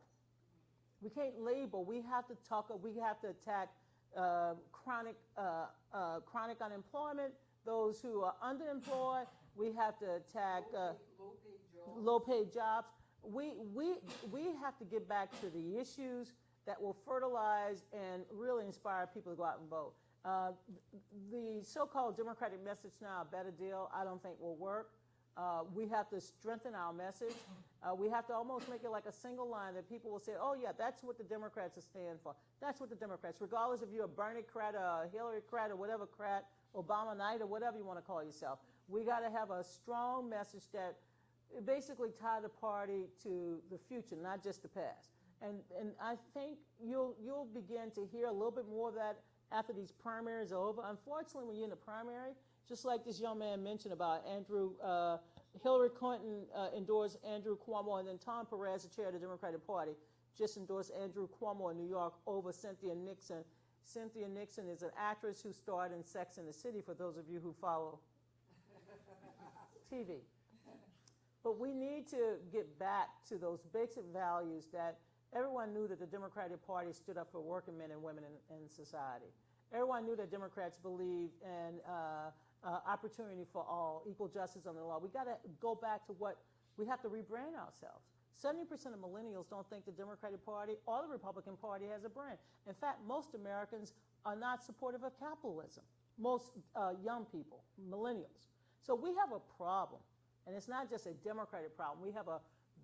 We can't label. We have to talk. We have to attack chronic unemployment, those who are underemployed. We have to attack low-paid jobs. We have to get back to the issues that will fertilize and really inspire people to go out and vote. The so-called Democratic message now, a better deal, I don't think will work. We have to strengthen our message. We have to almost make it like a single line that people will say, oh yeah, that's what the Democrats are standing for. That's what the Democrats, regardless if you're a Bernie-crat or a Hillary-crat or whatever crat, Obama-nite or whatever you want to call yourself. We got to have a strong message that basically tie the party to the future, not just the past. And I think you'll begin to hear a little bit more of that after these primaries are over. Unfortunately, when you're in the primary, just like this young man mentioned about Hillary Clinton endorsed Andrew Cuomo, and then Tom Perez, the chair of the Democratic Party, just endorsed Andrew Cuomo in New York over Cynthia Nixon. Cynthia Nixon is an actress who starred in Sex and the City, for those of you who follow TV. But we need to get back to those basic values that everyone knew that the Democratic Party stood up for working men and women in society. Everyone knew that Democrats believed in opportunity for all, equal justice under the law. We got to go back to what we have to rebrand ourselves. 70% of millennials don't think the Democratic Party or the Republican Party has a brand. In fact, most Americans are not supportive of capitalism. Most young people, millennials. So we have a problem, and it's not just a Democratic problem. We have a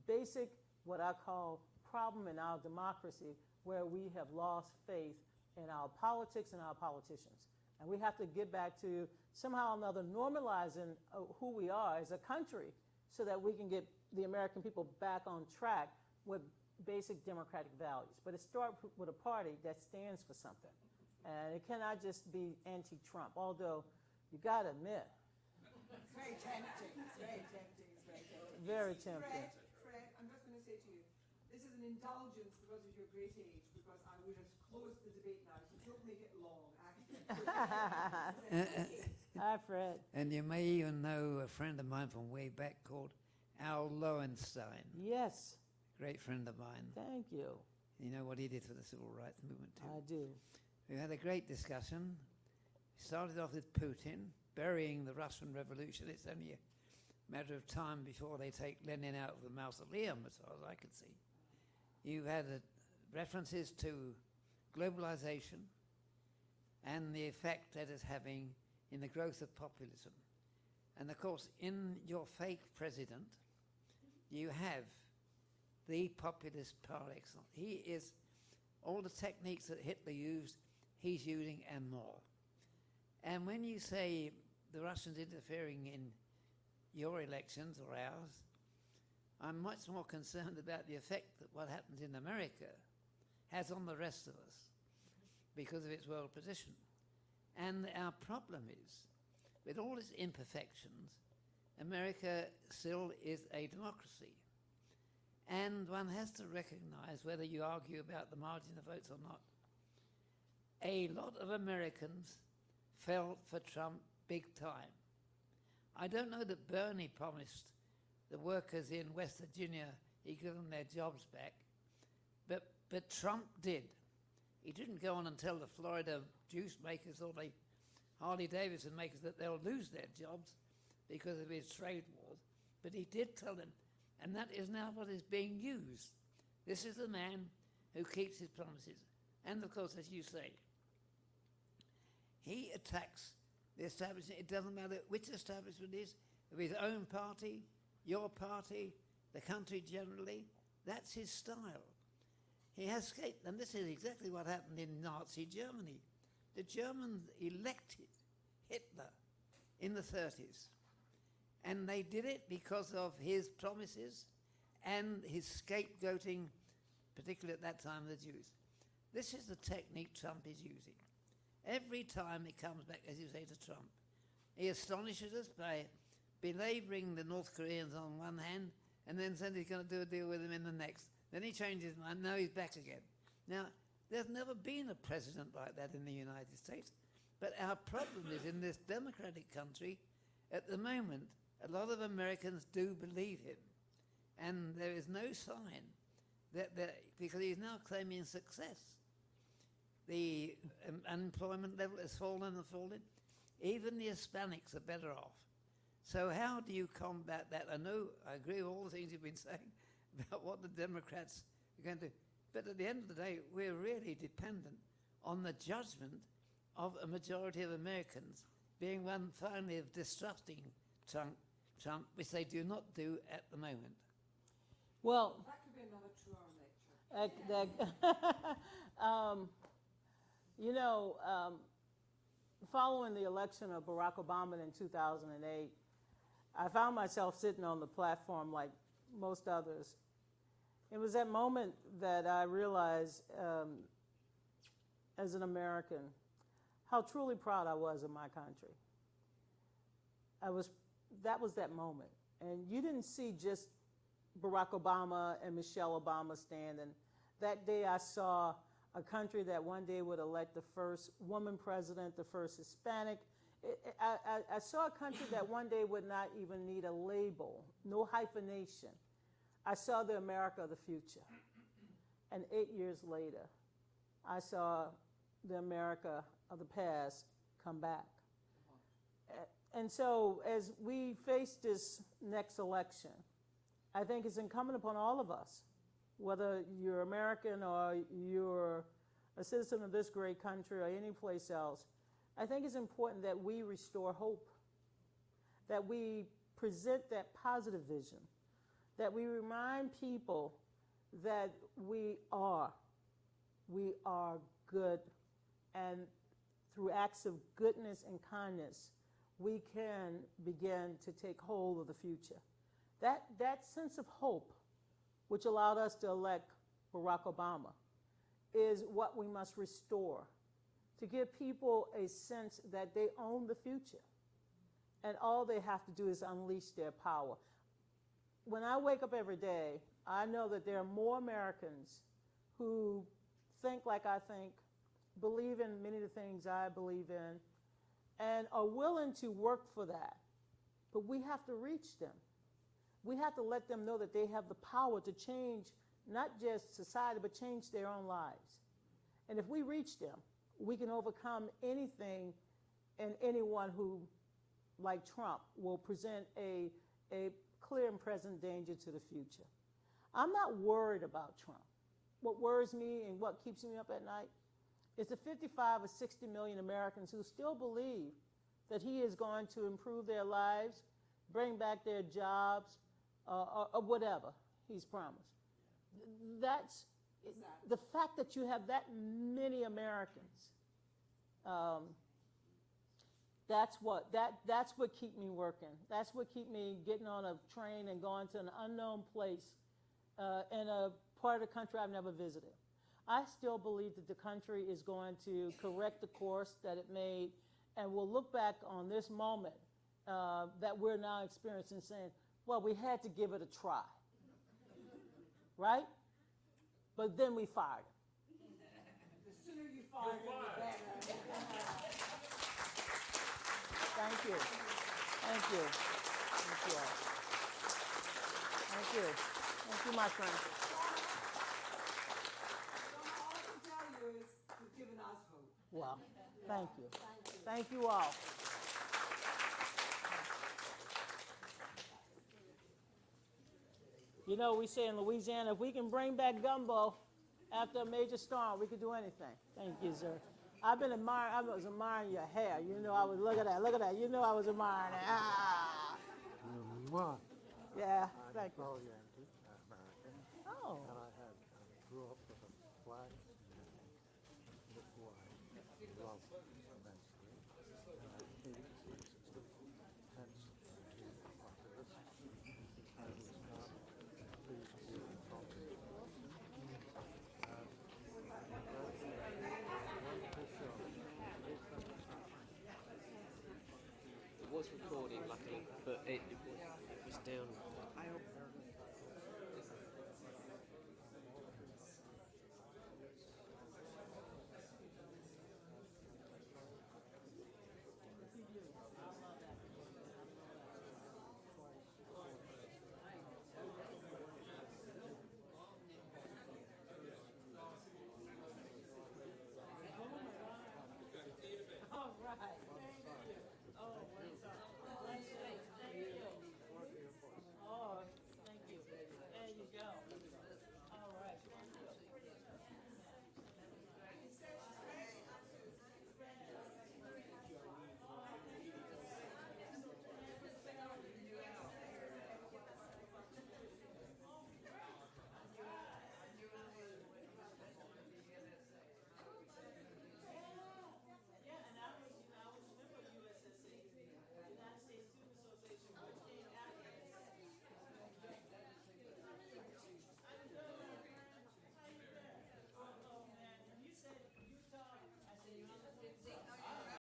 basic, what I call, problem in our democracy where we have lost faith in our politics and our politicians. And we have to get back to somehow or another normalizing who we are as a country so that we can get the American people back on track with basic democratic values. But it starts with a party that stands for something. And it cannot just be anti-Trump, although you got to admit. It's very tempting. It's very tempting. It's very tempting. Very tempting. Fred, I'm just going to say to you, this is an indulgence because of your great age, because I would have closed the debate now, so don't make it long. Hi, Fred. And you may even know a friend of mine from way back called Al Lowenstein. Yes. Great friend of mine. Thank you. You know what he did for the civil rights movement too. I do. We had a great discussion. Started off with Putin, burying the Russian Revolution. It's only a matter of time before they take Lenin out of the mausoleum, as far as I can see. You had references to globalization and the effect that it's having in the growth of populism. And of course, in your fake president, you have the populist par excellence. He is all the techniques that Hitler used, he's using and more. And when you say the Russians interfering in your elections or ours, I'm much more concerned about the effect that what happens in America has on the rest of us because of its world position. And our problem is, with all its imperfections, America still is a democracy. And one has to recognize, whether you argue about the margin of votes or not, a lot of Americans fell for Trump big time. I don't know that Bernie promised the workers in West Virginia he'd give them their jobs back, but Trump did. He didn't go on and tell the Florida juice makers or the Harley Davidson makers that they'll lose their jobs because of his trade wars, but he did tell them, and that is now what is being used. This is the man who keeps his promises. And of course, as you say, he attacks the establishment. It doesn't matter which establishment it is, of his own party, your party, the country generally. That's his style. He has escaped, and this is exactly what happened in Nazi Germany. The Germans elected Hitler in the 30s, and they did it because of his promises and his scapegoating, particularly at that time, the Jews. This is the technique Trump is using. Every time it comes back, as you say, to Trump, he astonishes us by belaboring the North Koreans on one hand, and then said he's going to do a deal with them in the next. Then he changed his mind, now he's back again. Now, there's never been a president like that in the United States, but our problem is in this democratic country, at the moment, a lot of Americans do believe him, and there is no sign that because he's now claiming success. The unemployment level has fallen and fallen. Even the Hispanics are better off. So how do you combat that? I know, I agree with all the things you've been saying about what the Democrats are going to do. But at the end of the day, we're really dependent on the judgment of a majority of Americans being one finally of distrusting Trump, which they do not do at the moment. Well, That could be another 2-hour lecture. you know, following the election of Barack Obama in 2008, I found myself sitting on the platform like most others. It was that moment that I realized, as an American, how truly proud I was of my country. That was that moment. And you didn't see just Barack Obama and Michelle Obama standing. That day I saw a country that one day would elect the first woman president, the first Hispanic. I saw a country that one day would not even need a label, no hyphenation. I saw the America of the future. And 8 years later, I saw the America of the past come back. And so as we face this next election, I think it's incumbent upon all of us, whether you're American or you're a citizen of this great country or any place else, I think it's important that we restore hope, that we present that positive vision, that we remind people that we are good, and through acts of goodness and kindness, we can begin to take hold of the future. That sense of hope, which allowed us to elect Barack Obama, is what we must restore, to give people a sense that they own the future. And all they have to do is unleash their power. When I wake up every day, I know that there are more Americans who think like I think, believe in many of the things I believe in, and are willing to work for that. But we have to reach them. We have to let them know that they have the power to change not just society, but change their own lives. And if we reach them, we can overcome anything and anyone who, like Trump, will present a clear and present danger to the future. I'm not worried about Trump. What worries me and what keeps me up at night is the 55 or 60 million Americans who still believe that he is going to improve their lives, bring back their jobs, or whatever he's promised. That's the fact that you have that many Americans. That's what keep me working. That's what keep me getting on a train and going to an unknown place in a part of the country I've never visited. I still believe that the country is going to correct the course that it made, and we'll look back on this moment that we're now experiencing saying, well, we had to give it a try. right? But then we fired him. The sooner you fire him, the better. Thank you. Thank you. Thank you all. Thank you. Thank you, my friend. All I can tell you is you've given us hope. Well, thank you. Thank you all. You know, we say in Louisiana, if we can bring back gumbo after a major storm, we could do anything. Thank you, sir. I was admiring your hair. You know, I was, look at that. You know I was admiring it. Ah. Yeah, thank you. Yankee, American, Oh, and I grew up with a flag and looked who I loved immensely. And I hate